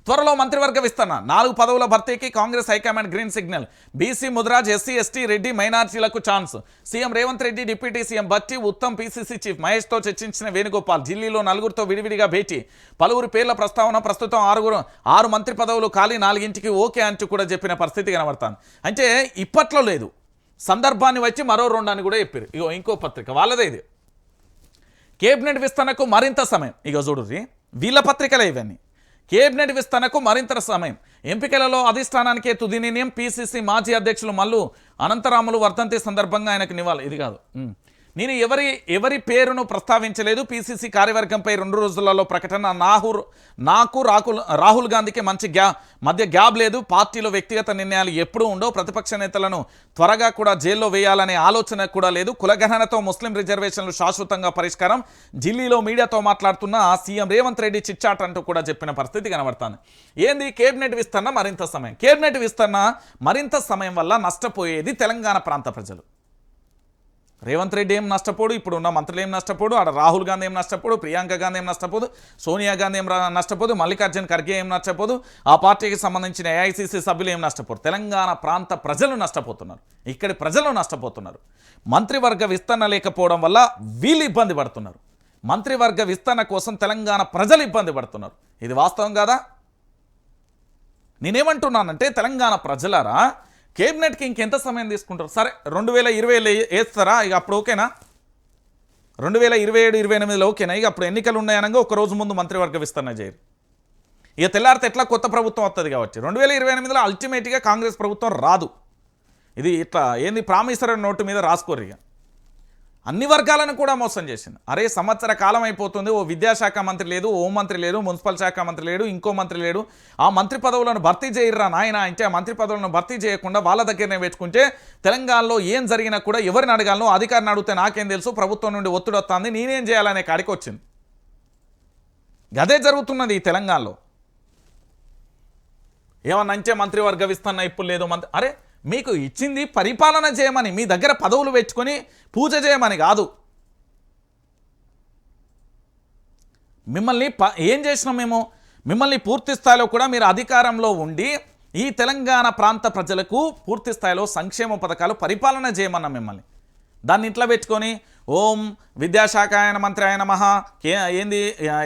త్వరలో మంత్రివర్గ విస్తరణ, 4 పదవుల భర్తీకి Congress high command green signal, BC Mudiraj, SC ST Reddy మైనార్టీలకు chance, CM Revanth Reddy deputy CM Bhatti Uttam PCC chief మహేష్తో చర్చించిన వేణుగోపాల్, ఢిల్లీలో 4గురితో విడివిడిగా భేటీ, పలువురు పేర్ల ప్రస్తావన, ప్రస్తుతం 6 మంత్రి పదవులు ఖాళీ, 4ంటికి ఓకే అంటూ కూడా చెప్పిన పరిస్థితి కనబడుతుంది. అంటే ఇప్పట్లో లేదు, సందర్భాన్ని వచ్చి మరో 2 అని కూడా చెప్పారు. ఇగో ఇంకో పత్రిక వాళ్ళదే ఇది, కేబినెట్ విస్తరణకు మరింత సమయం. ఇగో చూడుర్రి, వీళ్ళ పత్రికలే ఇవన్నీ. కేబినెట్ విస్తరణకు మరింత సమయం, ఎంపికలలో అధిష్టానానికే తుది నిర్ణయం, పీసీసీ మాజీ అధ్యక్షులు మల్లు అనంతరాములు వర్ధంతి సందర్భంగా ఆయనకు నివాళి. ఇది కాదు, నేను ఎవరి పేరును ప్రస్తావించలేదు. పీసీసీ కార్యవర్గంపై 2 రోజులలో ప్రకటన, రాహుల్ గాంధీకి మధ్య గ్యాప్ లేదు, పార్టీలో వ్యక్తిగత నిర్ణయాలు ఎప్పుడూ ఉండవు, ప్రతిపక్ష నేతలను త్వరగా కూడా జైల్లో వేయాలనే ఆలోచన కూడా లేదు, కులగణనతో ముస్లిం రిజర్వేషన్లు శాశ్వతంగా పరిష్కారం, ఢిల్లీలో మీడియాతో మాట్లాడుతున్న సీఎం రేవంత్ రెడ్డి చిట్చాట్ అంటూ కూడా చెప్పిన పరిస్థితి కనబడుతుంది. ఏంది కేబినెట్ విస్తరణ మరింత సమయం, కేబినెట్ విస్తరణ మరింత సమయం వల్ల నష్టపోయేది తెలంగాణ ప్రాంత ప్రజలు. రేవంత్ రెడ్డి ఏం నష్టపోడు, ఇప్పుడు ఉన్న మంత్రులు ఏం నష్టపోడు, అక్కడ రాహుల్ గాంధీ ఏం నష్టపోడు, ప్రియాంక గాంధీ ఏం నష్టపోదు, సోనియా గాంధీ ఏం నష్టపోదు, మల్లికార్జున్ ఖర్గే ఏం నష్టపోదు, ఆ పార్టీకి సంబంధించిన ఏఐసీసీ సభ్యులు ఏం నష్టపోరు. తెలంగాణ ప్రాంత ప్రజలు నష్టపోతున్నారు, ఇక్కడి ప్రజలు నష్టపోతున్నారు. మంత్రివర్గ విస్తరణ లేకపోవడం వల్ల వీళ్ళు ఇబ్బంది పడుతున్నారు, మంత్రివర్గ విస్తరణ కోసం తెలంగాణ ప్రజలు ఇబ్బంది పడుతున్నారు. ఇది వాస్తవం కాదా? నేనేమంటున్నానంటే తెలంగాణ ప్రజలారా, కేబినెట్కి ఇంకెంత సమయం తీసుకుంటారు? సరే 2020 వేస్తారా? ఇక అప్పుడు ఓకేనా? 2027-28లో ఓకేనా? ఇక అప్పుడు ఎన్నికలు ఉన్నాయనగా ఒక రోజు ముందు మంత్రివర్గ విస్తరణ చేయరు. ఇక తెల్లారితే ఎట్లా కొత్త ప్రభుత్వం వస్తుంది కాబట్టి 2028లో అల్టిమేట్గా కాంగ్రెస్ ప్రభుత్వం రాదు. ఇది ఇట్లా ఏంది ప్రామిసరీ నోటు మీద రాసుకోరు. ఇక అన్ని వర్గాలను కూడా మోసం చేసింది. అరే సంవత్సర కాలం అయిపోతుంది, ఓ విద్యాశాఖ మంత్రి లేదు, హోం మంత్రి లేడు, మున్సిపల్ శాఖ మంత్రి లేడు, ఇంకో మంత్రి లేడు, ఆ మంత్రి పదవులను భర్తీ చేయరా నాయన అంటే ఆ మంత్రి పదవులను భర్తీ చేయకుండా వాళ్ళ దగ్గరనే పెట్టుకుంటే తెలంగాణలో ఏం జరిగినా కూడా ఎవరిని అడగాలను, అధికారిని అడిగితే నాకేం తెలుసు, ప్రభుత్వం నుండి ఒత్తిడి వస్తుంది, నేనేం చేయాలనే కాడికి వచ్చింది. గదే జరుగుతున్నది ఈ తెలంగాణలో. ఏమన్నా అంటే మంత్రివర్గ విస్తరణ ఇప్పుడు లేదు, అరే మీకు ఇచ్చింది పరిపాలన చేయమని, మీ దగ్గర పదవులు పెట్టుకొని పూజ చేయమని కాదు. మిమ్మల్ని ఏం చేసినాం మేము? మిమ్మల్ని పూర్తి స్థాయిలో కూడా మీరు అధికారంలో ఉండి ఈ తెలంగాణ ప్రాంత ప్రజలకు పూర్తి స్థాయిలో సంక్షేమ పథకాలు పరిపాలన చేయమన్నాం మిమ్మల్ని. దాన్ని ఇంట్లో పెట్టుకొని ఓం విద్యాశాఖ ఆయన మంత్రి ఆయన మహా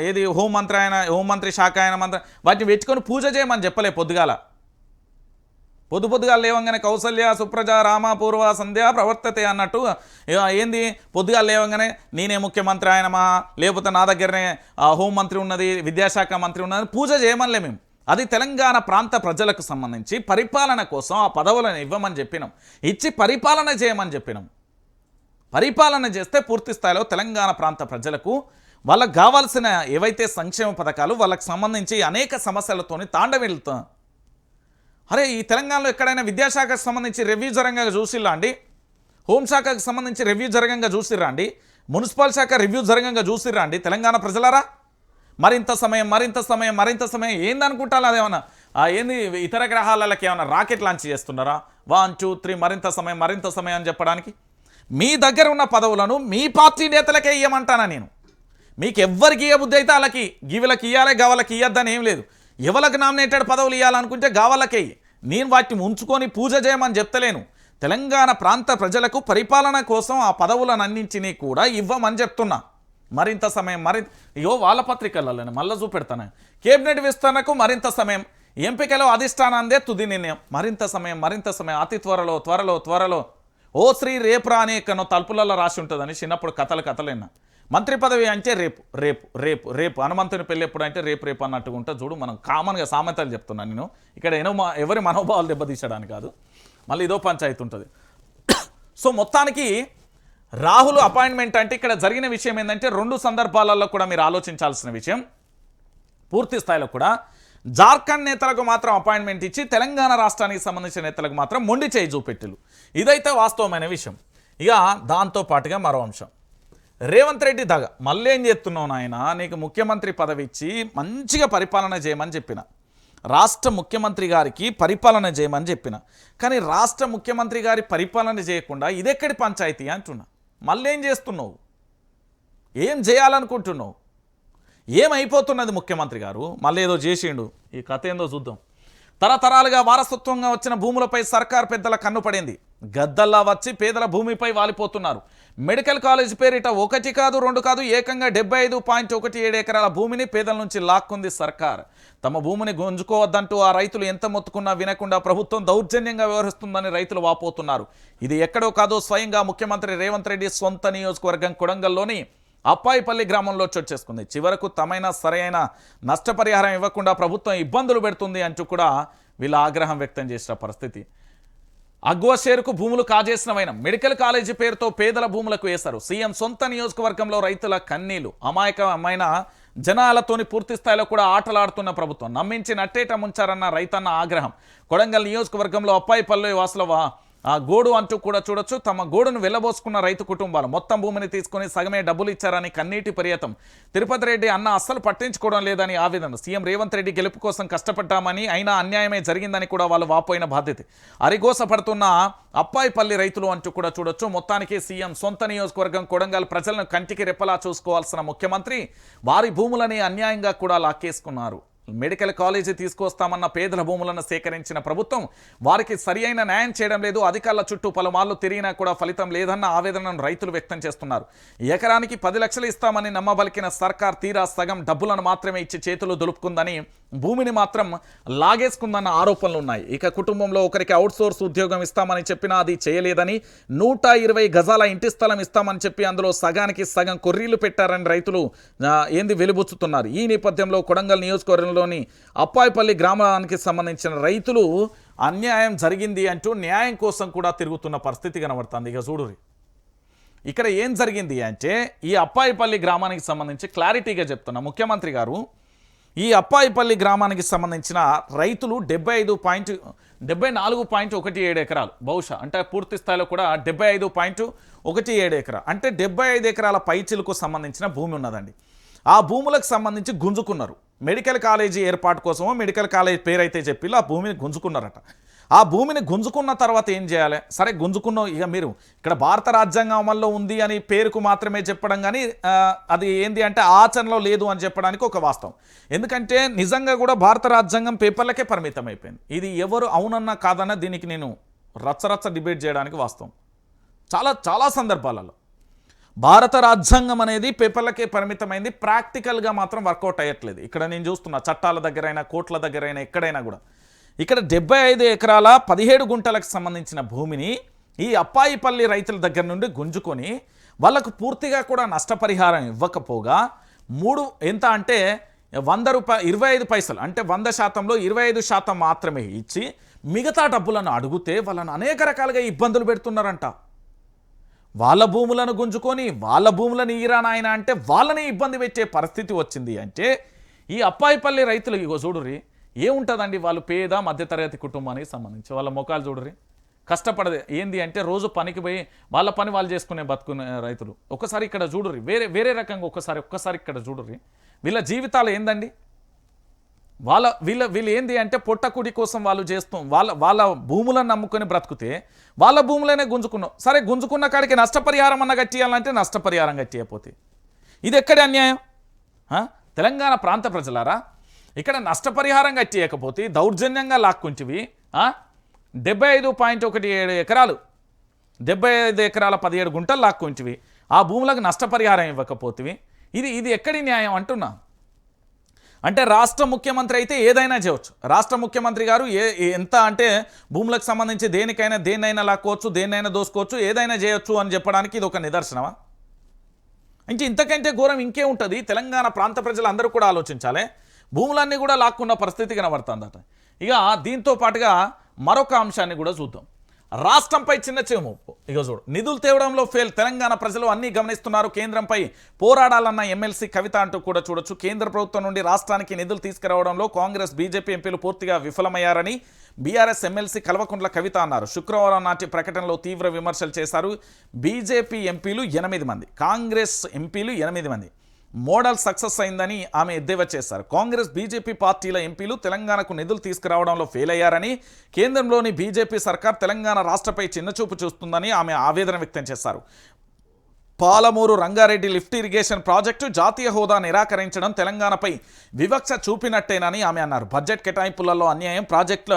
ఏది హోంమంత్రి శాఖ ఆయన మంత్రి వాటిని పెట్టుకొని పూజ చేయమని చెప్పలే. పొద్దుగాల లేవంగానే కౌసల్య సుప్రజ రామ పూర్వ సంధ్య ప్రవర్తతే అన్నట్టు పొద్దుగాల లేవంగానే నేనే ముఖ్యమంత్రి ఆయన మహా, లేకపోతే నా దగ్గరనే హోంమంత్రి ఉన్నది, విద్యాశాఖ మంత్రి ఉన్నది పూజ చేయమనిలే మేము. అది తెలంగాణ ప్రాంత ప్రజలకు సంబంధించి పరిపాలన కోసం ఆ పదవులను ఇవ్వమని చెప్పినాం, ఇచ్చి పరిపాలన చేయమని చెప్పినాం. పరిపాలన చేస్తే పూర్తి స్థాయిలో తెలంగాణ ప్రాంత ప్రజలకు వాళ్ళకు కావాల్సిన ఏవైతే సంక్షేమ పథకాలు వాళ్ళకు సంబంధించి అనేక సమస్యలతోని తాండవిల్తాం. అరే ఈ తెలంగాణలో ఎక్కడైనా విద్యాశాఖకు సంబంధించి రివ్యూ జరగంగా చూసిరా అండి? హోంశాఖకు సంబంధించి రివ్యూ జరగంగా చూసిరా అండి? మున్సిపల్ శాఖ రివ్యూ జరగంగా చూసిరా అండి? తెలంగాణ ప్రజలారా మరింత సమయం ఏందనుకుంటారు? అదేమన్నా ఏంది ఇతర గ్రహాలకి ఏమన్నా రాకెట్ లాంచ్ చేస్తున్నారా? 1 2 3 మరింత సమయం అని చెప్పడానికి? మీ దగ్గర ఉన్న పదవులను మీ పార్టీ నేతలకే ఇవ్వమంటానా నేను? మీకు ఎవ్వరికి ఇవ్వబుద్ధి అయితే వాళ్ళకి వీళ్ళకి ఇవ్వాలి, గవలకి ఇవ్వద్దని ఏం లేదు. ఎవరికి నామినేటెడ్ పదవులు ఇవ్వాలనుకుంటే గావాలకే. నేను వాటిని ఉంచుకొని పూజ చేయమని చెప్తలేను. తెలంగాణ ప్రాంత ప్రజలకు పరిపాలన కోసం ఆ పదవులను అన్నింటినీ కూడా ఇవ్వమని చెప్తున్నా. మరింత సమయం వాళ్ళ పత్రికలలో మళ్ళీ చూపెడతాను. కేబినెట్ విస్తరణకు మరింత సమయం, ఎంపికలో అధిష్టానాందే తుది నిర్ణయం. మరింత సమయం అతి త్వరలో ఓ శ్రీ రేపురా అనే ఎక్కడో తలుపులలో రాసి ఉంటుందని చిన్నప్పుడు కథలైనా. మంత్రి పదవి అంటే రేపు హనుమంతుని పెళ్ళి ఎప్పుడు అంటే రేపు అన్నట్టుగా ఉంటుంది. చూడు, మనం కామన్గా సామెతలు చెప్తున్నాను నేను. ఇక్కడ ఎవరి మనోభావాలు దెబ్బతీసడానికి కాదు, మళ్ళీ ఇదో పంచాయతీ ఉంటుంది. సో మొత్తానికి రాహుల్ అపాయింట్మెంట్ అంటే ఇక్కడ జరిగిన విషయం ఏంటంటే 2 సందర్భాలలో కూడా మీరు ఆలోచించాల్సిన విషయం. పూర్తి స్థాయిలో కూడా జార్ఖండ్ నేతలకు మాత్రం అపాయింట్మెంట్ ఇచ్చి తెలంగాణ రాష్ట్రానికి సంబంధించిన నేతలకు మాత్రం మొండి చేయి చూపెట్టులు. ఇదైతే వాస్తవమైన విషయం. ఇక దాంతో పాటుగా మరో అంశం, రేవంత్ రెడ్డి దగ మళ్ళీ ఏం చేస్తున్నావు నాయన? నీకు ముఖ్యమంత్రి పదవి ఇచ్చి మంచిగా పరిపాలన చేయమని చెప్పిన, రాష్ట్ర ముఖ్యమంత్రి గారికి పరిపాలన చేయమని చెప్పిన, కానీ రాష్ట్ర ముఖ్యమంత్రి గారి పరిపాలన చేయకుండా ఇదెక్కడి పంచాయతీ అంటున్నా. మళ్ళీ ఏం చేస్తున్నావు? ఏం చేయాలనుకుంటున్నావు? ఏమైపోతున్నది ముఖ్యమంత్రి గారు? మళ్ళీ ఏదో చేసిండు, ఈ కథ ఏందో చూద్దాం. తరతరాలుగా వారసత్వంగా వచ్చిన భూములపై సర్కార్ పెద్దల కన్ను పడింది. గద్దల్లా వచ్చి పేదల భూమిపై వాలిపోతున్నారు. మెడికల్ కాలేజ్ పేరిట 1 కాదు 2 కాదు ఏకంగా 75.17 ఎకరాల భూమిని పేదల నుంచి లాక్కుంది సర్కార్. తమ భూమిని గుంజుకోవద్దంటూ ఆ రైతులు ఎంత మొత్తుకున్నా వినకుండా ప్రభుత్వం దౌర్జన్యంగా వ్యవహరిస్తుందని రైతులు వాపోతున్నారు. ఇది ఎక్కడో కాదో స్వయంగా ముఖ్యమంత్రి రేవంత్ రెడ్డి సొంత నియోజకవర్గం కొడంగల్లోని అప్పాయిపల్లి గ్రామంలో చోటుచేసుకుంది. చివరకు తమైన సరైన నష్టపరిహారం ఇవ్వకుండా ప్రభుత్వం ఇబ్బందులు పెడుతుంది అంటూ కూడా వీళ్ళ ఆగ్రహం వ్యక్తం చేసిన పరిస్థితి. అగ్వషేరుకు భూములు కాజేసినవైన మెడికల్ కాలేజీ పేరుతో పేదల భూములకు వేశారు. సీఎం సొంత నియోజకవర్గంలో రైతుల కన్నీళ్లు. అమాయకమైన జనాలతోని పూర్తి స్థాయిలో కూడా ఆటలాడుతున్న ప్రభుత్వం నమ్మించి నట్టేట ముంచారన్న రైతన్న ఆగ్రహం. కొడంగల్ నియోజకవర్గంలో అప్పాయిపల్లి వాసుల ఆ గోడు అంటూ కూడా చూడొచ్చు. తమ గోడును వెళ్ళబోసుకున్న రైతు కుటుంబాలు మొత్తం భూమిని తీసుకుని సగమే డబ్బులు ఇచ్చారని కన్నీటి పర్యతం. తిరుపతి రెడ్డి అన్న అస్సలు పట్టించుకోవడం లేదని ఆవేదన. సీఎం రేవంత్ రెడ్డి గెలుపు కోసం కష్టపడ్డామని అయినా అన్యాయమే జరిగిందని కూడా వాళ్ళు వాపోయిన బాధ్యత. అరిగోసపడుతున్న అప్పాయిపల్లి రైతులు అంటూ కూడా చూడొచ్చు. మొత్తానికి సీఎం సొంత నియోజకవర్గం కొడంగల్ ప్రజలను కంటికి రెప్పలా చూసుకోవాల్సిన ముఖ్యమంత్రి వారి భూములని అన్యాయంగా కూడా లాక్కేసుకున్నారు. మెడికల్ కాలేజీ తీసుకొస్తామన్న పేదల భూములను సేకరించిన ప్రభుత్వం వారికి సరియైన న్యాయం చేయడం లేదు. అధికారుల చుట్టూ పలుమార్లు తిరిగినా కూడా ఫలితం లేదన్న ఆవేదనను రైతులు వ్యక్తం చేస్తున్నారు. ఎకరానికి 10 లక్షలు ఇస్తామని నమ్మబలికిన సర్కార్ తీరా సగం డబ్బులను మాత్రమే ఇచ్చి చేతులు దులుపుకుందని, భూమిని మాత్రం లాగేసుకుందన్న ఆరోపణలు ఉన్నాయి. ఇక కుటుంబంలో ఒకరికి అవుట్సోర్స్ ఉద్యోగం ఇస్తామని చెప్పినా అది చేయలేదని, 120 గజాల ఇంటి స్థలం ఇస్తామని చెప్పి అందులో సగానికి సగం కొర్రీలు పెట్టారని రైతులు వెలుబుచ్చుతున్నారు. ఈ నేపథ్యంలో కొడంగల్ నియోజకవర్గంలోని అప్పాయిపల్లి గ్రామానికి సంబంధించిన రైతులు అన్యాయం జరిగింది అంటూ న్యాయం కోసం కూడా తిరుగుతున్న పరిస్థితి కనబడుతుంది. ఇక చూడురి ఇక్కడ ఏం జరిగింది అంటే, ఈ అప్పాయిపల్లి గ్రామానికి సంబంధించి క్లారిటీగా చెప్తున్నా. ముఖ్యమంత్రి గారు ఈ అప్పాయిపల్లి గ్రామానికి సంబంధించిన రైతులు 74.17 ఎకరాలు బహుశా అంటే పూర్తి స్థాయిలో కూడా 75.17 ఎకరా అంటే 75 ఎకరాల పైచిలకు సంబంధించిన భూమి ఉన్నదండి. ఆ భూములకు సంబంధించి గుంజుకున్నారు. మెడికల్ కాలేజీ ఏర్పాటు కోసమో మెడికల్ కాలేజ్ పేరైతే చెప్పి ఆ భూమిని గుంజుకున్నారట. ఆ భూమిని గుంజుకున్న తర్వాత ఏం చేయాలి? సరే గుంజుకున్న ఇక మీరు ఇక్కడ భారత రాజ్యాంగం అమల్లో ఉంది అని పేరుకు మాత్రమే చెప్పడం కానీ అది ఏంది అంటే ఆచరణలో లేదు అని చెప్పడానికి ఒక వాస్తవం. ఎందుకంటే నిజంగా కూడా భారత రాజ్యాంగం పేపర్లకే పరిమితం అయిపోయింది. ఇది ఎవరు అవునన్నా కాదన్నా దీనికి నేను రచ్చరచ్చ డిబేట్ చేయడానికి వాస్తవం. చాలా చాలా సందర్భాలలో భారత రాజ్యాంగం అనేది పేపర్లకే పరిమితమైంది, ప్రాక్టికల్గా మాత్రం వర్కౌట్ అయ్యట్లేదు. ఇక్కడ నేను చూస్తున్నా చట్టాల దగ్గరైనా కోర్టుల దగ్గరైనా ఎక్కడైనా కూడా ఇక్కడ 75 ఎకరాల 17 గుంటలకు సంబంధించిన భూమిని ఈ అప్పాయిపల్లి రైతుల దగ్గర నుండి గుంజుకొని వాళ్ళకు పూర్తిగా కూడా నష్టపరిహారం ఇవ్వకపోగా ఎంత అంటే 100 రూపాయలు 25 పైసలు అంటే 100%లో 25% మాత్రమే ఇచ్చి మిగతా డబ్బులను అడిగితే వాళ్ళను అనేక రకాలుగా ఇబ్బందులు పెడుతున్నారంట. వాళ్ళ భూములను గుంజుకొని వాళ్ళ భూములను ఈరానాయన అంటే వాళ్ళని ఇబ్బంది పెట్టే పరిస్థితి వచ్చింది. అంటే ఈ అప్పాయిపల్లి రైతులు ఇగో చూడుర్రి ఏముంటుందండి, వాళ్ళు పేద మధ్యతరగతి కుటుంబానికి సంబంధించి వాళ్ళ ముఖాలు చూడుర్రి, కష్టపడదు ఏంది అంటే రోజు పనికి పోయి వాళ్ళ పని వాళ్ళు చేసుకునే బతుకునే రైతులు. ఒకసారి ఇక్కడ చూడుర్రి వేరే రకంగా ఒక్కసారి ఇక్కడ చూడుర్రి వీళ్ళ జీవితాలు ఏందండి. వీళ్ళు ఏంది అంటే పొట్టకుడి కోసం వాళ్ళు వాళ్ళ భూములను నమ్ముకొని బ్రతుకుతే వాళ్ళ భూములనే గుంజుకున్నాం. సరే గుంజుకున్న కాడికి నష్టపరిహారం అన్న కట్టియాలంటే నష్టపరిహారం కట్టియపోతే ఇది ఎక్కడి అన్యాయం? తెలంగాణ ప్రాంత ప్రజలారా, ఇక్కడ నష్టపరిహారం కట్టియకపోతే దౌర్జన్యంగా లాక్కుంటివి 75.17 ఎకరాలు 75 ఎకరాల 17 గుంటలు లాక్కుంటివి, ఆ భూములకు నష్టపరిహారం ఇవ్వకపోతివి. ఇది ఎక్కడి న్యాయం అంటున్నా. అంటే రాష్ట్ర ముఖ్యమంత్రి అయితే ఏదైనా చేయవచ్చు. రాష్ట్ర ముఖ్యమంత్రి గారు ఎంత అంటే భూములకు సంబంధించి దేన్నైనా లాక్కోవచ్చు, దేన్నైనా దోసుకోవచ్చు, ఏదైనా చేయొచ్చు అని చెప్పడానికి ఇది ఒక నిదర్శనమా? ఇంతకంటే ఘోరం ఇంకే ఉంటుంది. తెలంగాణ ప్రాంత ప్రజలందరూ కూడా ఆలోచించాలి. భూములన్నీ కూడా లాక్కున్న పరిస్థితి కనబడుతుందట. ఇక దీంతో పాటుగా మరొక అంశాన్ని కూడా చూద్దాం. రాష్ట్రంపై చిన్న చేముప్పు. ఇక చూడు, నిధులు తేవడంలో ఫెయిల్, తెలంగాణ ప్రజలు అన్నీ గమనిస్తున్నారు, కేంద్రంపై పోరాడాలన్న ఎమ్మెల్సీ కవిత అంటూ కూడా చూడొచ్చు. కేంద్ర ప్రభుత్వం నుండి రాష్ట్రానికి నిధులు తీసుకురావడంలో కాంగ్రెస్ బీజేపీ ఎంపీలు పూర్తిగా విఫలమయ్యారని బీఆర్ఎస్ ఎమ్మెల్సీ కల్వకుంట్ల కవిత అన్నారు. శుక్రవారం నాటి ప్రకటనలో తీవ్ర విమర్శలు చేశారు. బీజేపీ ఎంపీలు 8 మంది, కాంగ్రెస్ ఎంపీలు 8 మంది. మోడల్ సక్సెస్ అయిందని ఆమె ఎద్దేవా చేశారు. కాంగ్రెస్ బీజేపీ పార్టీల ఎంపీలు తెలంగాణకు నిధులు తీసుకురావడంలో ఫెయిల్ అయ్యారని, కేంద్రంలోని బీజేపీ సర్కార్ తెలంగాణ రాష్ట్రపై చిన్నచూపు చూస్తుందని ఆమె ఆవేదన వ్యక్తం చేశారు. Palamuru Rangareddy lift irrigation project జాతీయ హోదా నిరాకరించడం తెలంగాణపై వివక్ష చూపినట్టేనని ఆమె అన్నారు. బడ్జెట్ కేటాయింపులలో అన్యాయం, ప్రాజెక్టుల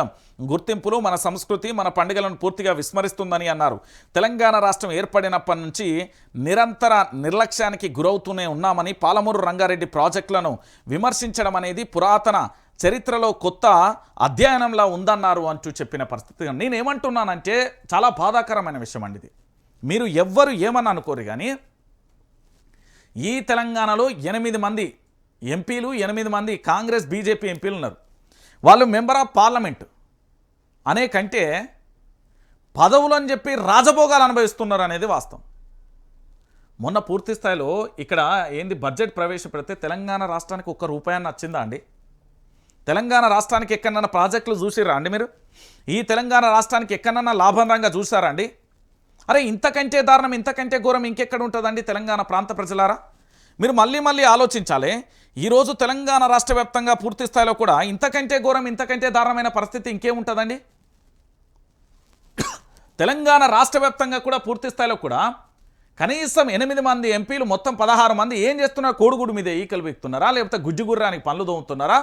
గుర్తింపులు మన సంస్కృతి మన పండుగలను పూర్తిగా విస్మరిస్తుందని అన్నారు. తెలంగాణ రాష్ట్రం ఏర్పడినప్పటి నుంచి నిరంతర నిర్లక్ష్యానికి గురవుతూనే ఉన్నామని, పాలమూరు రంగారెడ్డి ప్రాజెక్టులను విమర్శించడం అనేది పురాతన చరిత్రలో కొత్త అధ్యయనంలా ఉందన్నారు అంటూ చెప్పిన పరిస్థితి. నేనేమంటున్నానంటే చాలా బాధాకరమైన విషయం అండి ఇది. మీరు ఎవ్వరు ఏమని అనుకోరు కానీ ఈ తెలంగాణలో 8 మంది ఎంపీలు 8 మంది కాంగ్రెస్ బీజేపీ ఎంపీలు ఉన్నారు. వాళ్ళు మెంబర్ ఆఫ్ పార్లమెంట్ అనే కంటే పదవులు అని చెప్పి రాజభోగాలు అనుభవిస్తున్నారు అనేది వాస్తవం. మొన్న పూర్తి స్థాయిలో ఇక్కడ ఏంది బడ్జెట్ ప్రవేశపెడితే తెలంగాణ రాష్ట్రానికి ₹1 వచ్చిందా అండి? తెలంగాణ రాష్ట్రానికి ఎక్కడన్నా ప్రాజెక్టులు చూసిరా అండి? మీరు ఈ తెలంగాణ రాష్ట్రానికి ఎక్కడన్నా లాభంగా చూసారా అండి? అరే ఇంతకంటే దారుణం, ఇంతకంటే ఘోరం ఇంకెక్కడ ఉంటుందండి తెలంగాణ ప్రాంత ప్రజలారా? మీరు మళ్ళీ ఆలోచించాలి. ఈరోజు తెలంగాణ రాష్ట్ర వ్యాప్తంగా పూర్తి స్థాయిలో కూడా ఇంతకంటే ఘోరం, ఇంతకంటే దారుణమైన పరిస్థితి ఇంకేముంటుందండి? తెలంగాణ రాష్ట్ర వ్యాప్తంగా కూడా పూర్తి స్థాయిలో కూడా కనీసం 8 మంది ఎంపీలు మొత్తం 16 మంది ఏం చేస్తున్నారు? కోడిగుడు మీద ఈకలు బిక్తున్నారా, లేకపోతే గుజ్జుగుర్రానికి పనులు దోముతున్నారా?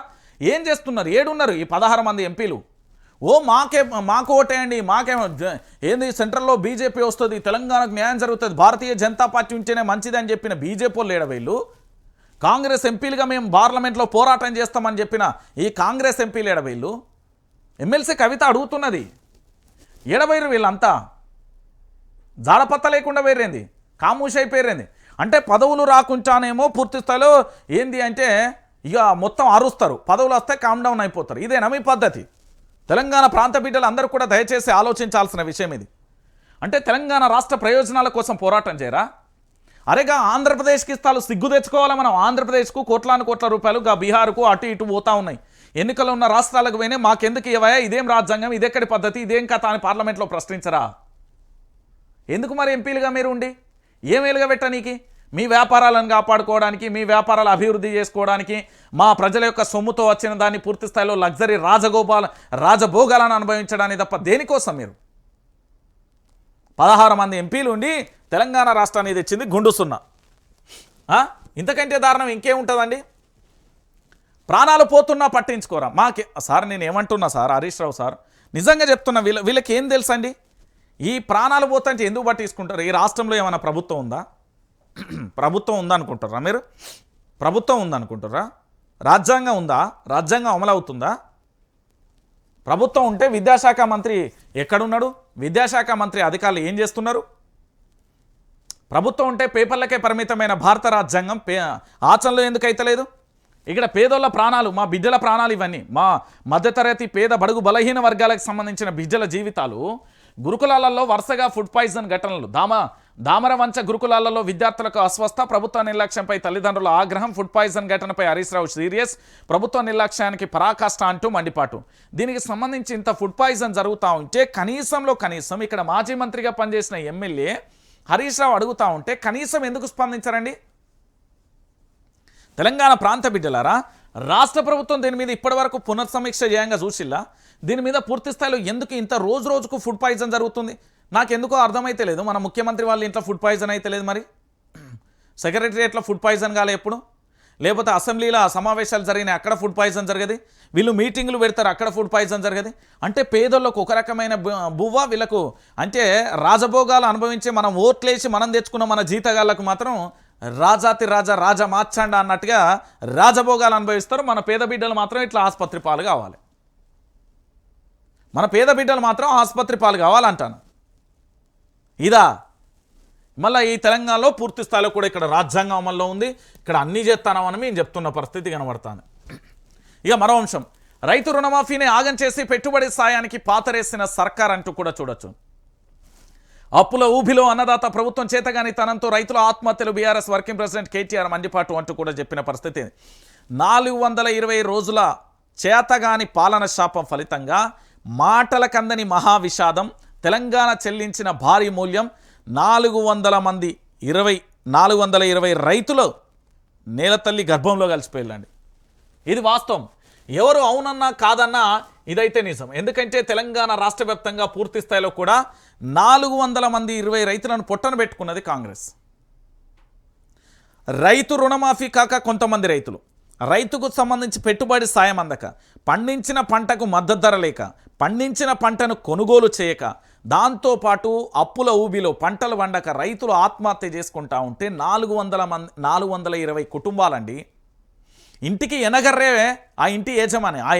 ఏం చేస్తున్నారు? ఏడున్నారు ఈ 16 మంది ఎంపీలు? మాకు ఓటేయండి, మాకేమో ఏంది సెంట్రల్లో బీజేపీ వస్తుంది, తెలంగాణకు న్యాయం జరుగుతుంది, భారతీయ జనతా పార్టీ ఉంటేనే మంచిది అని చెప్పిన బీజేపీ వాళ్ళు ఏడ వీళ్ళు? కాంగ్రెస్ ఎంపీలుగా మేము పార్లమెంట్లో పోరాటం చేస్తామని చెప్పిన ఈ కాంగ్రెస్ ఎంపీలు ఏడ వీళ్ళు? ఎమ్మెల్సీ కవిత అడుగుతున్నది ఏడవైరు వీళ్ళంతా జాడపత్త లేకుండా వేరేంది, కామూష్ అయిపోయారేంది. అంటే పదవులు రాకుండానేమో పూర్తి స్థాయిలో ఏంది అంటే ఇక మొత్తం అరుస్తారు, పదవులు వస్తే కామ్ డౌన్ అయిపోతారు. ఇదేనా మీ పద్ధతి? తెలంగాణ ప్రాంత బిడ్డలు అందరూ కూడా దయచేసి ఆలోచించాల్సిన విషయం ఇది. అంటే తెలంగాణ రాష్ట్ర ప్రయోజనాల కోసం పోరాటం చేయరా? అరేగా ఆంధ్రప్రదేశ్కి ఇస్తాలు సిగ్గు తెచ్చుకోవాలా మనం? ఆంధ్రప్రదేశ్కు కోట్ల రూపాయలు బీహార్కు అటు ఇటు పోతా ఉన్నాయి. ఎన్నికలు ఉన్న రాష్ట్రాలకు పోయినా మాకెందుకు ఇవ్వయా, ఇదేం రాజ్యాంగం, ఇదెక్కడి పద్ధతి, ఇదేం కథ అని పార్లమెంట్లో ప్రశ్నించరా? ఎందుకు మరి ఎంపీలుగా మీరు ఉండి ఏం వెలుగబెట్టనీకి? మీ వ్యాపారాలను కాపాడుకోవడానికి, మీ వ్యాపారాలు అభివృద్ధి చేసుకోవడానికి, మా ప్రజల యొక్క సొమ్ముతో వచ్చిన దాన్ని పూర్తి స్థాయిలో లగ్జరీ రాజభోగాలను అనుభవించడానికి తప్ప దేనికోసం మీరు 16 మంది ఎంపీలు ఉండి తెలంగాణ రాష్ట్రాన్ని తెచ్చింది గుండు సున్నా. ఇంతకంటే దారుణం ఇంకేముంటుందండి? ప్రాణాలు పోతున్నా పట్టించుకోరా. మాకే సార్ నేను ఏమంటున్నా సార్, హరీష్ రావు సార్ నిజంగా చెప్తున్నా, వీళ్ళకి ఏం తెలుసండి? ఈ ప్రాణాలు పోతుంటే ఎందుకు పట్టించుకుంటారు? ఈ రాష్ట్రంలో ఏమైనా ప్రభుత్వం ఉందా? ప్రభుత్వం ఉందనుకుంటారా మీరు? ప్రభుత్వం ఉందనుకుంటారా? రాజ్యాంగం ఉందా? రాజ్యాంగం అమలు అవుతుందా? ప్రభుత్వం ఉంటే విద్యాశాఖ మంత్రి ఎక్కడున్నాడు? విద్యాశాఖ మంత్రి అధికారులు ఏం చేస్తున్నారు? ప్రభుత్వం ఉంటే పేపర్లకే పరిమితమైన భారత రాజ్యాంగం ఆచరణలో ఎందుకు అయితలేదు? ఇక్కడ పేదోళ్ళ ప్రాణాలు, మా బిడ్డల ప్రాణాలు, ఇవన్నీ మా మధ్యతరగతి పేద బడుగు బలహీన వర్గాలకు సంబంధించిన బిడ్డల జీవితాలు గురుకులాలలో వరుసగా ఫుడ్ పాయిజన్ ఘటనలు. దామరవంచ గురుకులాలలో విద్యార్థులకు అస్వస్థ, ప్రభుత్వ నిర్లక్ష్యంపై తల్లిదండ్రుల ఆగ్రహం. ఫుడ్ పాయిజన్ ఘటనపై హరీష్ రావు సీరియస్, ప్రభుత్వ నిర్లక్ష్యానికి పరాకాష్ట అంటూ మండిపాటు. దీనికి సంబంధించి ఇంత ఫుడ్ పాయిజన్ జరుగుతూ ఉంటే కనీసం ఇక్కడ మాజీ మంత్రిగా పనిచేసిన ఎమ్మెల్యే హరీష్ రావు అడుగుతూ ఉంటే కనీసం ఎందుకు స్పందించారండి? తెలంగాణ ప్రాంత బిడ్డలారా, రాష్ట్ర ప్రభుత్వం దీని మీద ఇప్పటివరకు పునర్సమీక్ష చేయంగా చూసిల్లా? దీని మీద పూర్తి స్థాయిలో ఎందుకు ఇంత రోజుకు ఫుడ్ పాయిజన్ జరుగుతుంది నాకెందుకో అర్థమైతే లేదు. మన ముఖ్యమంత్రి వాళ్ళ ఇంట్లో ఫుడ్ పాయిజన్ అయితే లేదు, మరి సెక్రటరియట్లో ఫుడ్ పాయిజన్ కాలే ఎప్పుడు? లేకపోతే అసెంబ్లీలో సమావేశాలు జరిగినాయి, అక్కడ ఫుడ్ పాయిజన్ జరిగేది. వీళ్ళు మీటింగ్లు పెడతారు, అక్కడ ఫుడ్ పాయిజన్ జరిగేది. అంటే పేదోళ్ళకు ఒక రకమైన బువ్వ, వీళ్ళకు అంటే రాజభోగాలు అనుభవించి మనం ఓట్లేసి మనం తెచ్చుకున్న మన జీతగాళ్ళకు మాత్రం రాజాతి రాజా మార్చండ అన్నట్టుగా రాజభోగాలు అనుభవిస్తారు. మన పేద బిడ్డలు మాత్రం ఇట్లా ఆసుపత్రి పాలు కావాలి, మన పేద బిడ్డలు మాత్రం ఆసుపత్రి పాలు కావాలంటాను. ఇదా మళ్ళీ ఈ తెలంగాణలో పూర్తి స్థాయిలో కూడా ఇక్కడ రాజ్యాంగం అమల్లో ఉంది, ఇక్కడ అన్నీ చేస్తానమని మేము చెప్తున్న పరిస్థితి కనబడుతుంది. ఇక మరో అంశం, రైతు రుణమాఫీని ఆగం చేసి పెట్టుబడి సాయానికి పాతరేసిన సర్కార్ అంటూ కూడా చూడొచ్చు. అప్పుల ఊబిలో అన్నదాత ప్రభుత్వం చేతగాని తనంతో రైతుల ఆత్మహత్యలు బీఆర్ఎస్ వర్కింగ్ ప్రెసిడెంట్ కేటీఆర్ మండిపాటు అంటూ కూడా చెప్పిన పరిస్థితి. 420 రోజుల చేతగాని పాలన శాపం ఫలితంగా మాటలకందని మహావిషాదం, తెలంగాణ చెల్లించిన భారీ మూల్యం. 420 రైతులు నేలతల్లి గర్భంలో కలిసిపోయారండి. ఇది వాస్తవం, ఎవరు అవునన్నా కాదన్నా ఇదైతే నిజం. ఎందుకంటే తెలంగాణ రాష్ట్ర వ్యాప్తంగా పూర్తి స్థాయిలో కూడా 420 రైతులను పొట్టన పెట్టుకున్నది కాంగ్రెస్. రైతు రుణమాఫీ కాక కొంతమంది రైతుకు సంబంధించి పెట్టుబడి సాయం అందక, పండించిన పంటకు మద్దతు ధర లేక, పండించిన పంటను కొనుగోలు చేయక, దాంతోపాటు అప్పుల ఊబిలో పంటలు వండక రైతులు ఆత్మహత్య చేసుకుంటా ఉంటే 420 కుటుంబాలండి. ఇంటికి ఎనగర్రే ఆ ఇంటి యజమాని, ఆ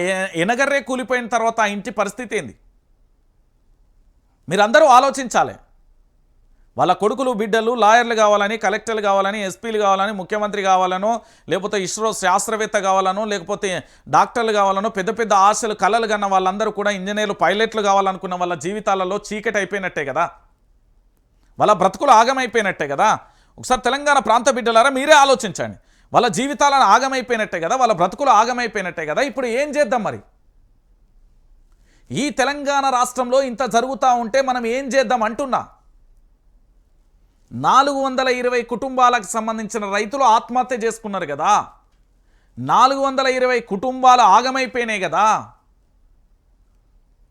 ఎనగర్రే కూలిపోయిన తర్వాత ఆ ఇంటి పరిస్థితి ఏంది మీరందరూ ఆలోచించాలి. వాళ్ళ కొడుకులు బిడ్డలు లాయర్లు కావాలని, కలెక్టర్లు కావాలని, ఎస్పీలు కావాలని, ముఖ్యమంత్రి కావాలనో, లేకపోతే ఇస్రో శాస్త్రవేత్త కావాలనో, లేకపోతే డాక్టర్లు కావాలనో, పెద్ద పెద్ద ఆశలు కలలు కన్న వాళ్ళందరూ కూడా ఇంజనీర్లు, పైలట్లు కావాలనుకున్న వాళ్ళ జీవితాలలో చీకటి అయిపోయినట్టే కదా, వాళ్ళ బ్రతుకులు ఆగమైపోయినట్టే కదా. ఒకసారి తెలంగాణ ప్రాంత బిడ్డలారా మీరే ఆలోచించండి. వాళ్ళ జీవితాలను ఆగమైపోయినట్టే కదా, వాళ్ళ బ్రతుకులు ఆగమైపోయినట్టే కదా. ఇప్పుడు ఏం చేద్దాం మరి? ఈ తెలంగాణ రాష్ట్రంలో ఇంత జరుగుతూ ఉంటే మనం ఏం చేద్దాం అంటున్నా. 420 కుటుంబాలకు సంబంధించిన రైతులు ఆత్మహత్య చేసుకున్నారు కదా, 420 కుటుంబాలు ఆగమైపోయినాయి కదా,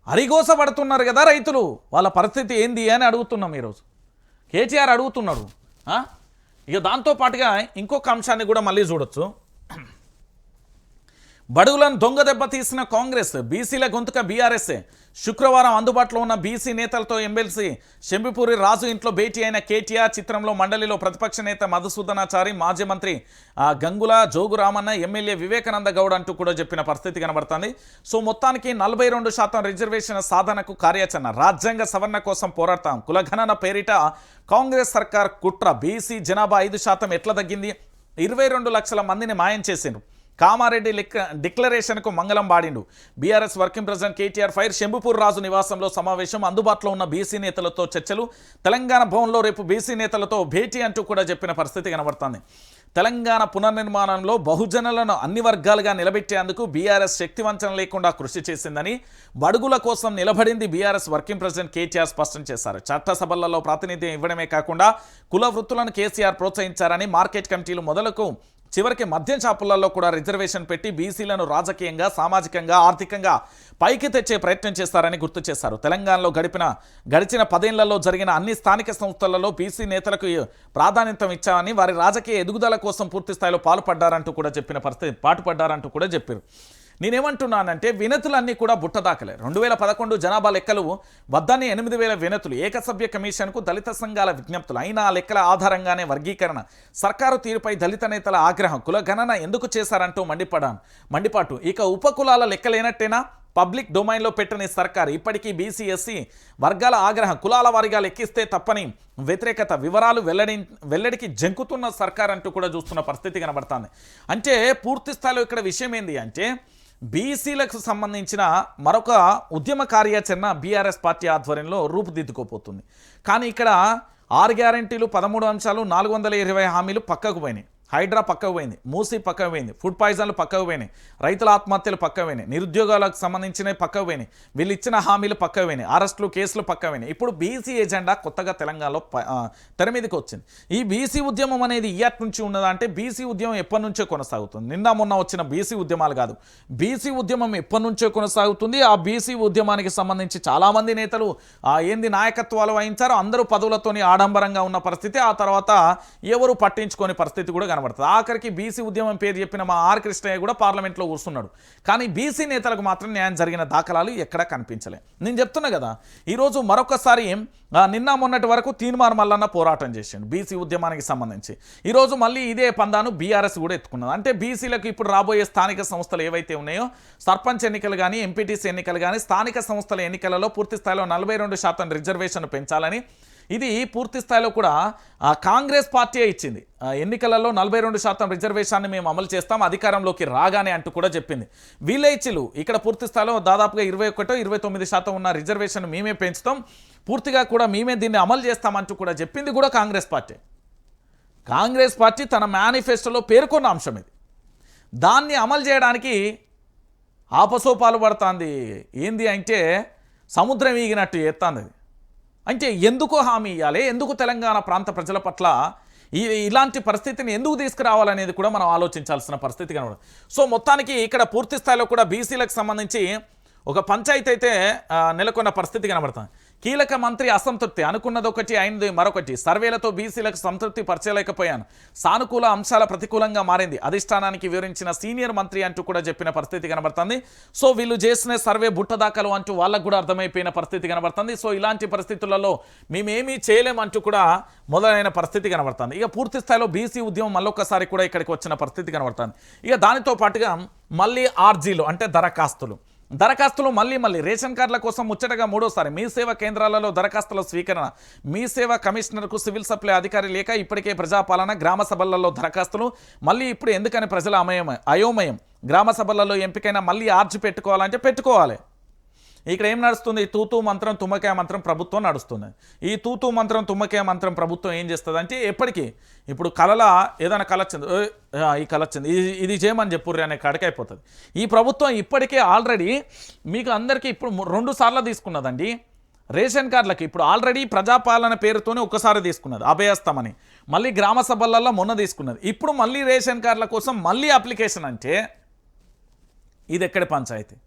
అరిగోసపడుతున్నారు కదా రైతులు. వాళ్ళ పరిస్థితి ఏంది అని అడుగుతున్నాం ఈరోజు. కేటీఆర్ అడుగుతున్నాడు. ఇక దాంతోపాటుగా ఇంకొక అంశాన్ని కూడా మళ్ళీ చూడొచ్చు. బడుగులను దొంగ దెబ్బ తీసిన కాంగ్రెస్, బీసీల గొంతుక బీఆర్ఎస్ఏ. శుక్రవారం అందుబాటులో ఉన్న బీసీ నేతలతో ఎమ్మెల్సీ శంబిపూరి రాజు ఇంట్లో భేటీ అయిన కేటీఆర్. చిత్రంలో మండలిలో ప్రతిపక్ష నేత మధుసూదనాచారి, మాజీ మంత్రి గంగుల జోగురామన్న, ఎమ్మెల్యే వివేకానంద గౌడ్ అంటూ కూడా చెప్పిన పరిస్థితి కనబడుతుంది. సో మొత్తానికి 42% రిజర్వేషన్ సాధనకు కార్యాచరణ, రాజ్యాంగ సవరణ కోసం పోరాడతాం, కులగణన పేరిట కాంగ్రెస్ సర్కార్ కుట్ర, బీసీ జనాభా 5% ఎట్లా తగ్గింది, 22 లక్షల మందిని మాయం చేసిండ్రు, కామారెడ్డి డిక్లరేషన్కు మంగళం బాడిండు. BRS working president KTR fire. Shambhupur Raju నివాసంలో సమావేశం. అందుబాటులో ఉన్న బీసీ నేతలతో చర్చలు. తెలంగాణ భవన్లో రేపు బీసీ నేతలతో భేటీ అంటూ కూడా చెప్పిన పరిస్థితి కనబడుతోంది. తెలంగాణ పునర్నిర్మాణంలో బహుజనులను అన్ని వర్గాలుగా నిలబెట్టేందుకు బీఆర్ఎస్ శక్తివంచన లేకుండా కృషి చేసిందని, బడుగుల కోసం నిలబడింది బీఆర్ఎస్ వర్కింగ్ ప్రెసిడెంట్ కేటీఆర్ స్పష్టం చేశారు. చట్టసభలలో ప్రాతినిధ్యం ఇవ్వడమే కాకుండా కుల వృత్తులను కేసీఆర్ ప్రోత్సహించారని, మార్కెట్ కమిటీలు మొదలకు చివరికి మద్యం షాపులలో కూడా రిజర్వేషన్ పెట్టి బీసీలను రాజకీయంగా, సామాజికంగా, ఆర్థికంగా పైకి తెచ్చే ప్రయత్నం చేస్తారని గుర్తు చేశారు. తెలంగాణలో గడిచిన 10 ఏళ్లలో జరిగిన అన్ని స్థానిక సంస్థలలో బీసీ నేతలకు ప్రాధాన్యత ఇచ్చామని, వారి రాజకీయ ఎదుగుదల కోసం పూర్తి స్థాయిలో పాటుపడ్డారంటూ కూడా చెప్పారు. నేనేమంటున్నానంటే వినతులన్నీ కూడా బుట్టదాకలే. 2011 జనాభా లెక్కలు వద్దని 8000 వినతులు, ఏకసభ్య కమిషన్కు దళిత సంఘాల విజ్ఞప్తులు. అయినా ఆ లెక్కల ఆధారంగానే వర్గీకరణ, సర్కారు తీరుపై దళిత నేతల ఆగ్రహం, కుల గణన ఎందుకు చేశారంటూ మండిపాటు. ఇక ఉపకులాల లెక్కలేనట్టేనా? పబ్లిక్ డొమైన్లో పెట్టని సర్కారు ఇప్పటికీ బీసీ ఎస్సీ వర్గాల ఆగ్రహం, కులాల వారిగా లెక్కిస్తే తప్పని వ్యతిరేకత, వివరాలు వెల్లడికి జంకుతున్న సర్కార్ అంటూ కూడా చూస్తున్న పరిస్థితి కనబడుతుంది. అంటే పూర్తి స్థాయిలో ఇక్కడ విషయం ఏంది అంటే, బీసీలకు సంబంధించిన మరొక ఉద్యమ కార్యాచరణ బీఆర్ఎస్ పార్టీ ఆధ్వర్యంలో రూపుదిద్దుకోపోతుంది. కానీ ఇక్కడ 6 గ్యారంటీలు, 13 అంశాలు, 420 హామీలు పక్కకు పోయినాయి. హైడ్రా పక్కకు పోయింది, మూసీ పక్కకు పోయింది, ఫుడ్ పాయిజన్లు పక్కకు పోయినాయి, రైతుల ఆత్మహత్యలు పక్కకు పోయినాయి, నిరుద్యోగాలకు సంబంధించినవి పక్కకు పోయినాయి, వీళ్ళు ఇచ్చిన హామీలు పక్కకు పోయినాయి, అరెస్టులు, కేసులు పక్కకు పోయినాయి. ఇప్పుడు బీసీ ఎజెండా కొత్తగా తెలంగాణలో తెర మీదకి వచ్చింది. ఈ బీసీ ఉద్యమం అనేది ఇయ్యాటి నుంచి ఉన్నదా అంటే, బీసీ ఉద్యమం ఎప్పటి నుంచో కొనసాగుతుంది. నిన్న మొన్న వచ్చిన బీసీ ఉద్యమాలు కాదు, బీసీ ఉద్యమం ఎప్పటి నుంచో కొనసాగుతుంది. ఆ బీసీ ఉద్యమానికి సంబంధించి చాలామంది నేతలు నాయకత్వాలు వహించారు. అందరూ పదవులతోని ఆడంబరంగా ఉన్న పరిస్థితి. ఆ తర్వాత ఎవరు పట్టించుకోని పరిస్థితి కూడా కనబడుతుంది. ఆఖరికి బీసీ ఉద్యమం పేరు చెప్పిన మా ఆర్ కృష్ణయ్య కూడా పార్లమెంట్లో కూర్చున్నాడు. కానీ బీసీ నేతలకు మాత్రం న్యాయం జరిగిన దాఖలాలు ఎక్కడా కనిపించలే. నేను చెప్తున్నా కదా, ఈరోజు మరొకసారి నిన్న మొన్నటి వరకు తీన్మార్ మల్లన్న పోరాటం చేసిండు బీసీ ఉద్యమానికి సంబంధించి. ఈరోజు మళ్ళీ ఇదే పందాను బీఆర్ఎస్ కూడా ఎత్తుకున్నది. అంటే బీసీలకు ఇప్పుడు రాబోయే స్థానిక సంస్థలు ఏవైతే ఉన్నాయో, సర్పంచ్ ఎన్నికలు కానీ, ఎంపీటీసీ ఎన్నికలు కానీ, స్థానిక సంస్థల ఎన్నికలలో పూర్తి స్థాయిలో 42% రిజర్వేషన్ పెంచాలని, ఇది పూర్తి స్థాయిలో కూడా కాంగ్రెస్ పార్టీ ఇచ్చింది. ఎన్నికలలో 42% రిజర్వేషన్ని మేము అమలు చేస్తాం అధికారంలోకి రాగానే అంటూ కూడా చెప్పింది. వీళ్ళేచ్చిలు ఇక్కడ పూర్తి స్థాయిలో దాదాపుగా 21-29% ఉన్న రిజర్వేషన్ మేమే పెంచుతాం, పూర్తిగా కూడా మేమే దీన్ని అమలు చేస్తామంటూ కూడా చెప్పింది కూడా కాంగ్రెస్ పార్టీ. కాంగ్రెస్ పార్టీ తన మేనిఫెస్టోలో పేర్కొన్న అంశం ఇది. దాన్ని అమలు చేయడానికి ఆపసోపాలు పడుతుంది. ఏంది అంటే సముద్రం ఈగినట్టు చేస్తుంది. అంటే ఎందుకు హామీ ఇవ్వాలి, ఎందుకు తెలంగాణ ప్రాంత ప్రజల పట్ల ఇలాంటి పరిస్థితిని ఎందుకు తీసుకురావాలనేది కూడా మనం ఆలోచించాల్సిన పరిస్థితి కనబడుతుంది. సో మొత్తానికి ఇక్కడ పూర్తి స్థాయిలో కూడా బీసీలకు సంబంధించి ఒక పంచాయతీ అయితే నెలకొన్న పరిస్థితి కనబడుతుంది. కీలక మంత్రి అసంతృప్తి, అనుకున్నది ఒకటి అయింది మరొకటి, సర్వేలతో బీసీలకు సంతృప్తి పరచలేకపోయాను, సానుకూల అంశాల ప్రతికూలంగా మారింది, అధిష్టానానికి వివరించిన సీనియర్ మంత్రి అంటూ కూడా చెప్పిన పరిస్థితి కనబడుతుంది. సో వీళ్ళు చేసిన సర్వే బుట్టదాఖలు అంటూ వాళ్ళకు కూడా అర్థమైపోయిన పరిస్థితి కనబడుతుంది. సో ఇలాంటి పరిస్థితులలో మేమేమీ చేయలేమంటూ కూడా మొదలైన పరిస్థితి కనబడుతుంది. ఇక పూర్తి స్థాయిలో బీసీ ఉద్యమం మళ్ళొక్కసారి కూడా ఇక్కడికి వచ్చిన పరిస్థితి కనబడుతుంది. ఇక దానితో పాటుగా మళ్ళీ ఆర్జీలు అంటే దరఖాస్తులు మళ్ళీ రేషన్ కార్డుల కోసం ముచ్చటగా 3వసారి మీ సేవా కేంద్రాలలో దరఖాస్తుల స్వీకరణ. మీ సేవా కమిషనర్కు సివిల్ సప్లై అధికారి లేక ఇప్పటికే ప్రజాపాలన, గ్రామ సభలలో దరఖాస్తులు. మళ్ళీ ఇప్పుడు ఎందుకని ప్రజల అయోమయం, గ్రామ సభలలో ఎంపికైనా మళ్ళీ ఆర్జీ పెట్టుకోవాలంటే పెట్టుకోవాలి. ఇక్కడ ఏం నడుస్తుంది, తూతూ మంత్రం తుమ్మకాయ మంత్రం ప్రభుత్వం నడుస్తుంది. ఈ తూతూ మంత్రం తుమ్మకాయ మంత్రం ప్రభుత్వం ఏం చేస్తుంది అంటే, ఎప్పటికీ ఇప్పుడు కళల ఏదైనా కళ వచ్చింది, ఈ కళ వచ్చింది, ఇది చేయమని చెప్పుర్రి అనే కాడికైపోతుంది. ఈ ప్రభుత్వం ఇప్పటికే ఆల్రెడీ మీకు అందరికీ ఇప్పుడు 2 సార్లు తీసుకున్నదండి రేషన్ కార్డులకి. ఇప్పుడు ఆల్రెడీ ప్రజాపాలన పేరుతోనే ఒకసారి తీసుకున్నది అభయస్తమని, మళ్ళీ గ్రామ సభలలో మొన్న తీసుకున్నది, ఇప్పుడు మళ్ళీ రేషన్ కార్డుల కోసం మళ్ళీ అప్లికేషన్. అంటే ఇది ఎక్కడి పంచాయతీ?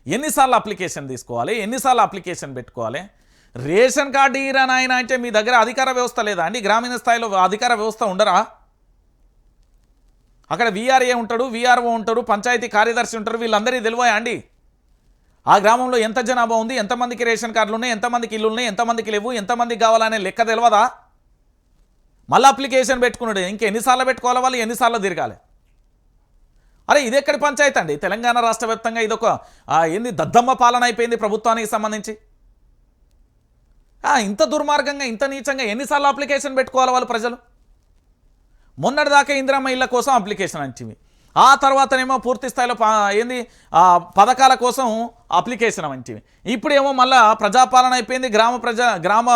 ఎన్నిసార్లు అప్లికేషన్ తీసుకోవాలి, ఎన్నిసార్లు అప్లికేషన్ పెట్టుకోవాలి? రేషన్ కార్డు ఇరా నాయన అంటే మీ దగ్గర అధికార వ్యవస్థ లేదా అండి? గ్రామీణ స్థాయిలో అధికార వ్యవస్థ ఉండరా? అక్కడ వీఆర్ఏ ఉంటాడు, వీఆర్ఓ ఉంటాడు, పంచాయతీ కార్యదర్శి ఉంటారు, వీళ్ళందరికీ తెలివా అండి? ఆ గ్రామంలో ఎంత జనాభా ఉంది, ఎంతమందికి రేషన్ కార్డులు ఉన్నాయి, ఎంతమందికి ఇల్లు ఉన్నాయి, ఎంతమందికి లేవు, ఎంతమందికి కావాలనే లెక్క తెలియదా? మళ్ళీ అప్లికేషన్ పెట్టుకున్నాడు, ఇంకెన్నిసార్లు పెట్టుకోవాలి, వాళ్ళు ఎన్నిసార్లు తిరగాలి? అరే ఇది ఎక్కడి పంచాయతీ అండి? తెలంగాణ రాష్ట్ర వ్యాప్తంగా ఇదొక ఏంది దద్దమ్మ పాలన అయిపోయింది ప్రభుత్వానికి సంబంధించి. ఇంత దుర్మార్గంగా, ఇంత నీచంగా ఎన్నిసార్లు అప్లికేషన్ పెట్టుకోవాలి వాళ్ళు ప్రజలు? మొన్నటిదాకా ఇందిరమ్మ ఇళ్ళ కోసం అప్లికేషన్ అంటివి, ఆ తర్వాతనేమో పూర్తి స్థాయిలో ఏంది పథకాల కోసం అప్లికేషన్ వంటివి. ఇప్పుడేమో మళ్ళా ప్రజాపాలన అయిపోయింది, గ్రామ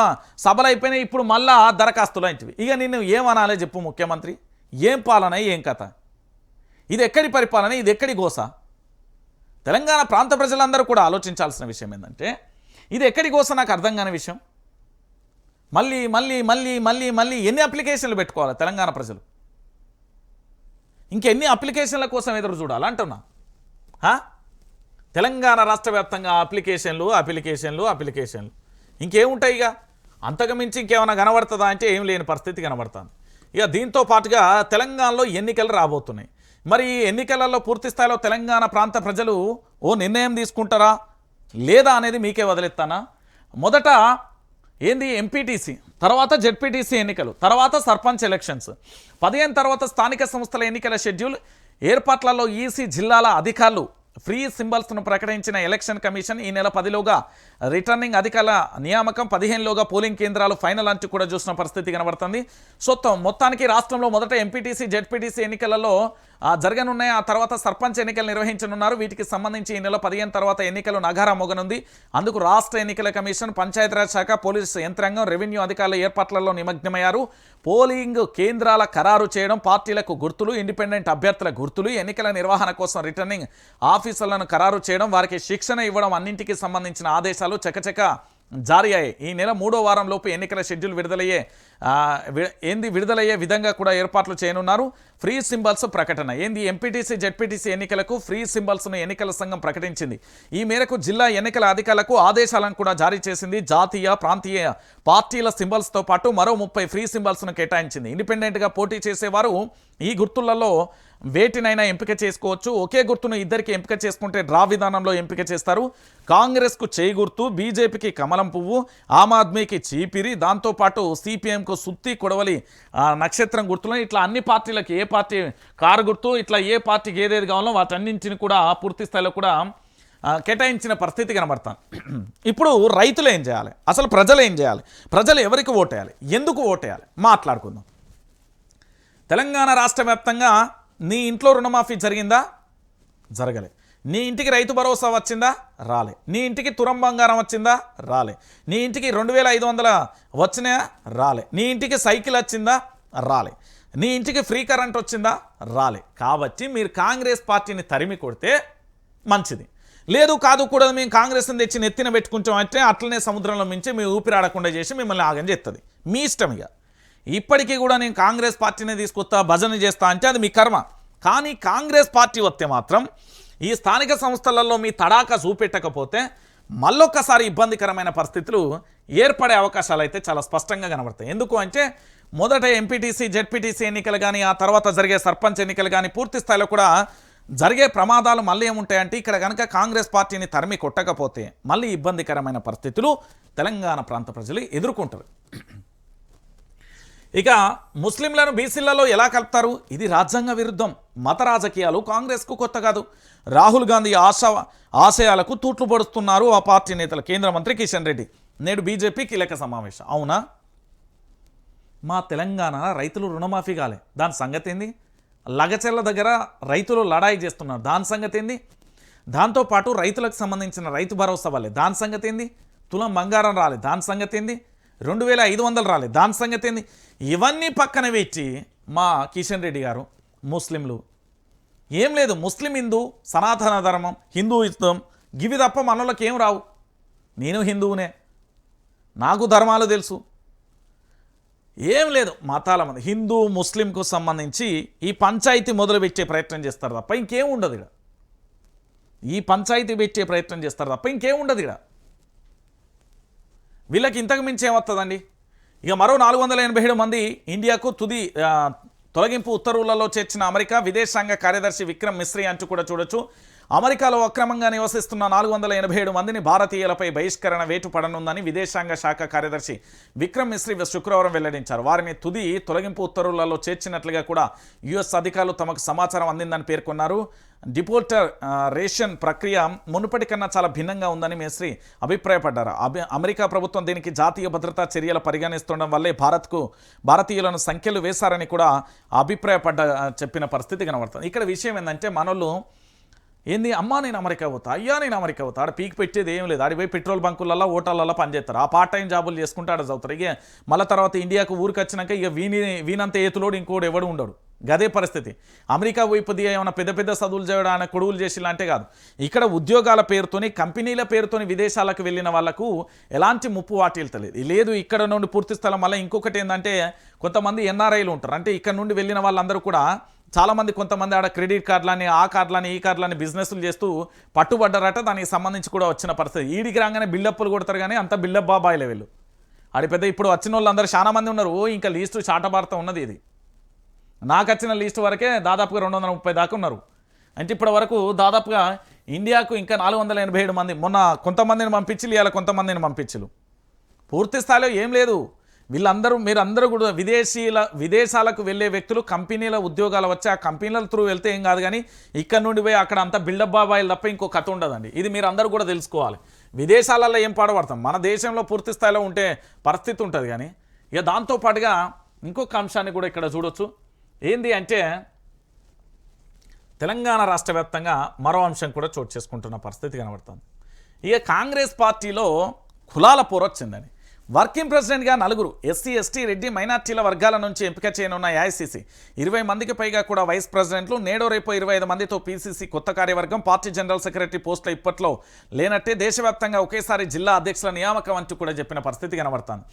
సభలు అయిపోయినాయి, ఇప్పుడు మళ్ళా దరఖాస్తులు వంటివి. ఇక నిన్ను ఏమనాలే చెప్పు ముఖ్యమంత్రి? ఏం పాలన, ఏం కథ? ఇది ఎక్కడి పరిపాలన, ఇది ఎక్కడి గోస? తెలంగాణ ప్రాంత ప్రజలందరూ కూడా ఆలోచించాల్సిన విషయం ఏంటంటే ఇది ఎక్కడి గోస నాకు అర్థం కాని విషయం. మళ్ళీ మళ్ళీ మళ్ళీ మళ్ళీ మళ్ళీ ఎన్ని అప్లికేషన్లు పెట్టుకోవాలి తెలంగాణ ప్రజలు? ఇంకెన్ని అప్లికేషన్ల కోసం ఎదురు చూడాలంటున్నా? తెలంగాణ రాష్ట్ర వ్యాప్తంగా అప్లికేషన్లు ఇంకేముంటాయి? ఇక అంతకుమించి ఇంకేమైనా కనబడుతుందా అంటే ఏం లేని పరిస్థితి కనబడుతుంది. ఇక దీంతో పాటుగా తెలంగాణలో ఎన్నికలు రాబోతున్నాయి. మరి ఎన్నికలలో పూర్తి స్థాయిలో తెలంగాణ ప్రాంత ప్రజలు ఓ నిర్ణయం తీసుకుంటారా లేదా అనేది మీకే వదిలేస్తానా? మొదట ఏంది ఎంపీటీసీ, తర్వాత జెడ్పీటీసీ ఎన్నికలు, తర్వాత సర్పంచ్ ఎలక్షన్స్, 15 తర్వాత స్థానిక సంస్థల ఎన్నికల షెడ్యూల్ ఏర్పాట్లలో ఈసీ జిల్లాల అధికారులు ఫ్రీ సింబల్స్ను ప్రకటించిన ఎలక్షన్ కమిషన్ ఈ నెల 10లోగా రిటర్నింగ్ అధికారుల నియామకం, 15లోగా పోలింగ్ కేంద్రాలు ఫైనల్ అంటూ కూడా చూసిన పరిస్థితి కనబడుతుంది. సో మొత్తానికి రాష్ట్రంలో మొదట ఎంపీటీసీ జెడ్పీటీసీ ఎన్నికలలో జరగనున్నాయి. ఆ తర్వాత సర్పంచ్ ఎన్నికలు నిర్వహించనున్నారు. వీటికి సంబంధించి ఈ నెల 15 తర్వాత ఎన్నికలు నగారా మోగనుంది. అందుకు రాష్ట్ర ఎన్నికల కమిషన్, పంచాయతీరాజ్ శాఖ, పోలీసు యంత్రాంగం, రెవెన్యూ అధికారుల ఏర్పాట్లలో నిమగ్నమయ్యారు. పోలింగ్ కేంద్రాల ఖరారు చేయడం, పార్టీలకు గుర్తులు, ఇండిపెండెంట్ అభ్యర్థుల గుర్తులు, ఎన్నికల నిర్వహణ కోసం రిటర్నింగ్ ఆఫీసర్లను ఖరారు చేయడం, వారికి శిక్షణ ఇవ్వడం అన్నింటికి సంబంధించిన ఆదేశాలు చకచక జారీ అయ్యాయి. ఈ నెల 3వ వారంలోపు ఎన్నికల షెడ్యూల్ విడుదలయ్యే విధంగా కూడా ఏర్పాట్లు చేయనున్నారు. ఫ్రీ సింబల్స్ ప్రకటన ఎంపీటీసీ జెడ్పీటీసీ ఎన్నికలకు ఫ్రీ సింబల్స్ను ఎన్నికల సంఘం ప్రకటించింది. ఈ మేరకు జిల్లా ఎన్నికల అధికారులకు ఆదేశాలను కూడా జారీ చేసింది. జాతీయ ప్రాంతీయ పార్టీల సింబల్స్తో పాటు మరో 30 ఫ్రీ సింబల్స్ను కేటాయించింది. ఇండిపెండెంట్గా పోటీ చేసేవారు ఈ గుర్తులలో వేటినైనా ఎంపిక చేసుకోవచ్చు. ఒకే గుర్తును ఇద్దరికి ఎంపిక చేసుకుంటే డ్రా విధానంలో ఎంపిక చేస్తారు. కాంగ్రెస్కు చేయి గుర్తు, బీజేపీకి కమలం పువ్వు, ఆమ్ ఆద్మీకి చీపిరి, దాంతోపాటు సిపిఎంకు సుత్తి కొడవలి నక్షత్రం గుర్తులను, ఇట్లా అన్ని పార్టీలకు ఏ పార్టీ కారు గుర్తు, ఇట్లా ఏ పార్టీకి ఏదేది కావాలో వాటన్నింటిని కూడా పూర్తి స్థాయిలో కూడా కేటాయించిన పరిస్థితి కనబడతాను. ఇప్పుడు రైతులు ఏం చేయాలి, అసలు ప్రజలు ఏం చేయాలి, ప్రజలు ఎవరికి ఓటేయాలి, ఎందుకు ఓటేయాలి మాట్లాడుకుందాం. తెలంగాణ రాష్ట్ర వ్యాప్తంగా నీ ఇంట్లో రుణమాఫీ జరిగిందా? జరగలే. నీ ఇంటికి రైతు భరోసా వచ్చిందా? రాలే. నీ ఇంటికి తురం బంగారం వచ్చిందా? రాలే. నీ ఇంటికి 2500 వచ్చినాయా? రాలే. నీ ఇంటికి సైకిల్ వచ్చిందా? రాలే. నీ ఇంటికి ఫ్రీ కరెంట్ వచ్చిందా? రాలే. కాబట్టి మీరు కాంగ్రెస్ పార్టీని తరిమి కొడితే మంచిది. లేదు కాదు కూడా మేము కాంగ్రెస్ని తెచ్చి నెత్తిన పెట్టుకుంటాం అంటే అట్లనే సముద్రంలో మించి మీ ఊపిరాడకుండా చేసి మిమ్మల్ని ఆగం చేస్తుంది. మీ ఇష్టం. ఇక ఇప్పటికీ కూడా నేను కాంగ్రెస్ పార్టీని తీసుకొస్తా, భజన చేస్తా అంటే అది మీ కర్మ. కానీ కాంగ్రెస్ పార్టీ వస్తే మాత్రం ఈ స్థానిక సంస్థలలో మీ తడాక చూపెట్టకపోతే మళ్ళొక్కసారి ఇబ్బందికరమైన పరిస్థితులు ఏర్పడే అవకాశాలు అయితే చాలా స్పష్టంగా కనబడతాయి. ఎందుకు అంటే మొదట ఎంపీటీసీ జెడ్పీటీసీ ఎన్నికలు కానీ, ఆ తర్వాత జరిగే సర్పంచ్ ఎన్నికలు కానీ పూర్తి స్థాయిలో కూడా జరిగే ప్రమాదాలు మళ్ళీ ఏముంటాయంటే ఇక్కడ కనుక కాంగ్రెస్ పార్టీని తరిమి కొట్టకపోతే మళ్ళీ ఇబ్బందికరమైన పరిస్థితులు తెలంగాణ ప్రాంత ప్రజలు ఎదుర్కొంటారు. ఇక ముస్లింలను బీసీలలో ఎలా కలుపుతారు? ఇది రాజ్యాంగ విరుద్ధం. మత రాజకీయాలు కాంగ్రెస్కు కొత్త కాదు. రాహుల్ గాంధీ ఆశయాలకు తూట్లు పడుతున్నారు ఆ పార్టీ నేతలు. కేంద్ర మంత్రి కిషన్ రెడ్డి నేడు బీజేపీ కీలక సమావేశం. అవునా? మా తెలంగాణ రైతులు రుణమాఫీ కాలే, దాని సంగతి ఏంది? లగచెర్ల దగ్గర రైతులు లడాయి చేస్తున్నారు, దాని సంగతి ఏంది? దాంతోపాటు రైతులకు సంబంధించిన రైతు భరోసా వాళ్ళే, దాని సంగతి ఏంది? తులం బంగారం రాలే, దాని సంగతి ఏంది? 2500 రాలే, దాని సంగతి ఏంది? ఇవన్నీ పక్కన పెట్టి మా కిషన్ రెడ్డి గారు ముస్లింలు ఏం లేదు, ముస్లిం హిందూ, సనాతన ధర్మం, హిందూయిజం గివి తప్ప మనలోకి ఏం రావు. నేను హిందువునే, నాకు ధర్మాలు తెలుసు, ఏం లేదు. మతాల మంది హిందూ ముస్లింకు సంబంధించి ఈ పంచాయతీ మొదలుపెట్టే ప్రయత్నం చేస్తారు తప్ప ఇంకేం ఉండదు ఇక్కడ. ఈ పంచాయతీ పెట్టే ప్రయత్నం చేస్తారు తప్ప ఇంకేం ఉండదు ఇక్కడ. వీళ్ళకి ఇంతకు మించి ఏమవుతుందండి? ఇక మరో 487 మంది ఇండియాకు తొలగింపు ఉత్తర్వులలో చేర్చిన అమెరికా విదేశాంగ కార్యదర్శి విక్రమ్ మిశ్రీ అంటూ కూడా చూడొచ్చు. అమెరికాలో అక్రమంగా నివసిస్తున్న 487 మందిని భారతీయులపై బహిష్కరణ వేటు పడనుందని విదేశాంగ శాఖ కార్యదర్శి విక్రమ్ మిశ్రీ శుక్రవారం వెల్లడించారు. వారిని తుది తొలగింపు ఉత్తర్వులలో చేర్చినట్లుగా కూడా యుఎస్ అధికారులు తమకు సమాచారం అందిందని పేర్కొన్నారు. డిపోర్టర్ రేషన్ ప్రక్రియ మునుపటి కన్నా చాలా భిన్నంగా ఉందని మిశ్రీ అభిప్రాయపడ్డారు. అమెరికా ప్రభుత్వం దీనికి జాతీయ భద్రతా చర్యలు పరిగణిస్తుండడం వల్లే భారతీయులను సంఖ్యలు వేశారని కూడా చెప్పిన పరిస్థితి కనబడుతుంది. ఇక్కడ విషయం ఏంటంటే మనోళ్ళు ఏంది అమ్మా నేను అమెరికా పోతా, అయ్యా నేను అమెరికా పోతా, ఆడ పీకి పెట్టేది ఏం లేదు, ఆడిపోయి పెట్రోల్ బంకులలో ఓటాలలో పనిచేస్తారు, ఆ పార్ట్ టైం జాబులు చేసుకుంటే ఆడ చదువుతారు. ఇక మళ్ళీ తర్వాత ఇండియాకు ఊరికి వచ్చినాక ఇక వీనంత ఏతులోడు ఇంకోడు ఎవడు ఉండడు. గదే పరిస్థితి. అమెరికా పోయి కొద్దిగా ఏమైనా పెద్ద పెద్ద చదువులు చేయడం ఆయన కొడువులు చేసిలా కాదు, ఇక్కడ ఉద్యోగాల పేరుతోని కంపెనీల పేరుతోని విదేశాలకు వెళ్ళిన వాళ్ళకు ఎలాంటి ముప్పు వాటిల్తలేదు లేదు. ఇక్కడ నుండి పూర్తి స్థలం వల్ల ఇంకొకటి ఏంటంటే కొంతమంది ఎన్ఆర్ఐలు ఉంటారు. అంటే ఇక్కడ నుండి వెళ్ళిన వాళ్ళందరూ కూడా చాలామంది కొంతమంది ఆడ క్రెడిట్ కార్డులని ఆ కార్డులని ఈ కార్డులని బిజినెస్లు చేస్తూ పట్టుబడ్డారట. దానికి సంబంధించి కూడా వచ్చిన పరిస్థితి. ఈడికి రాగానే బిల్డప్లు కొడతారు కానీ అంత బిల్డప్ బాబాయిలే వీళ్ళు. ఆడి పెద్ద ఇప్పుడు వచ్చిన వాళ్ళు అందరూ చాలా మంది ఉన్నారు. ఇంకా లీస్టు చాటభారత ఉన్నది. ఇది నాకు వచ్చిన లీస్ట్ వరకే దాదాపుగా 230 దాకా ఉన్నారు. అంటే ఇప్పటి వరకు దాదాపుగా ఇండియాకు ఇంకా 487 మంది మొన్న కొంతమందిని పంపించి ఇవాళ కొంతమందిని పంపించు. పూర్తి స్థాయిలో ఏం లేదు. మీరందరూ కూడా విదేశాలకు వెళ్ళే వ్యక్తులు కంపెనీల ఉద్యోగాలు వచ్చి ఆ కంపెనీల త్రూ వెళ్తే ఏం కాదు, కానీ ఇక్కడ నుండి పోయి అక్కడ అంతా బిల్డప్ బాబాయిలు తప్ప ఇంకో కథ ఉండదండి. ఇది మీరు అందరూ కూడా తెలుసుకోవాలి. విదేశాలలో ఏం పాడబడతాం, మన దేశంలో పూర్తి స్థాయిలో ఉంటే పరిస్థితి ఉంటుంది. కానీ ఇక దాంతోపాటుగా ఇంకొక అంశాన్ని కూడా ఇక్కడ చూడొచ్చు. ఏంది అంటే తెలంగాణ రాష్ట్ర వ్యాప్తంగా మరో అంశం కూడా చోటు చేసుకుంటున్న పరిస్థితి కనబడుతుంది. ఇక కాంగ్రెస్ పార్టీలో కులాల పోరొచ్చిందని వర్కింగ్ ప్రెసిడెంట్గా 4 ఎస్సీ ఎస్టీ రెడ్డి మైనార్టీల వర్గాల నుంచి ఎంపిక చేయనున్న ఏఐసీసీ 20 మందికి పైగా కూడా వైస్ ప్రెసిడెంట్లు, నేడో రేపు 25 మందితో పీసీసీ కొత్త కార్యవర్గం, పార్టీ జనరల్ సెక్రటరీ పోస్టులు ఇప్పట్లో లేనట్టే దేశవ్యాప్తంగా ఒకేసారి జిల్లా అధ్యక్షుల నియామకం అంటూ కూడా చెప్పిన పరిస్థితి కనబడుతుంది.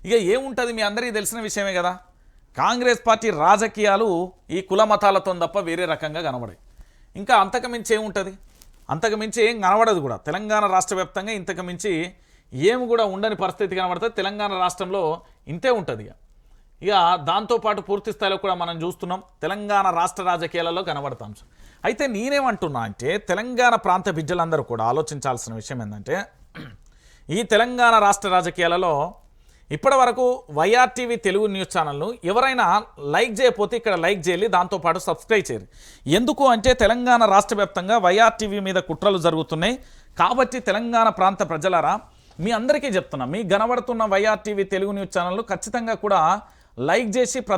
ఇక ఏముంటుంది మీ అందరికీ తెలిసిన విషయమే కదా. కాంగ్రెస్ పార్టీ రాజకీయాలు ఈ కుల మతాలతో తప్ప వేరే రకంగా కనబడాయి. ఇంకా అంతకుమించి ఏముంటుంది, అంతకుమించి ఏం కనబడదు కూడా. తెలంగాణ రాష్ట్ర వ్యాప్తంగా ఇంతకుమించి ఏమి కూడా ఉండని పరిస్థితి కనబడుతుంది. తెలంగాణ రాష్ట్రంలో ఇంతే ఉంటుంది. ఇక దాంతోపాటు పూర్తి స్థాయిలో కూడా మనం చూస్తున్నాం తెలంగాణ రాష్ట్ర రాజకీయాలలో కనబడతాం. అయితే నేనేమంటున్నా అంటే తెలంగాణ ప్రాంత బిడ్డలందరూ కూడా ఆలోచించాల్సిన విషయం ఏంటంటే ఈ తెలంగాణ రాష్ట్ర రాజకీయాలలో ఇప్పటి వరకు వైఆర్టీవీ తెలుగు న్యూస్ ఛానల్ను ఎవరైనా లైక్ చేయకపోతే ఇక్కడ లైక్ చేయాలి, దాంతోపాటు సబ్స్క్రైబ్ చేయాలి. ఎందుకు అంటే తెలంగాణ రాష్ట్ర వ్యాప్తంగా వైఆర్టీవీ మీద కుట్రలు జరుగుతున్నాయి. కాబట్టి తెలంగాణ ప్రాంత ప్రజలారా మీ అందరికీ చెప్తున్నా, మీ కనబడుతున్న వైఆర్టీవీ తెలుగు న్యూస్ ఛానల్ ఖచ్చితంగా కూడా లైక్ చేసి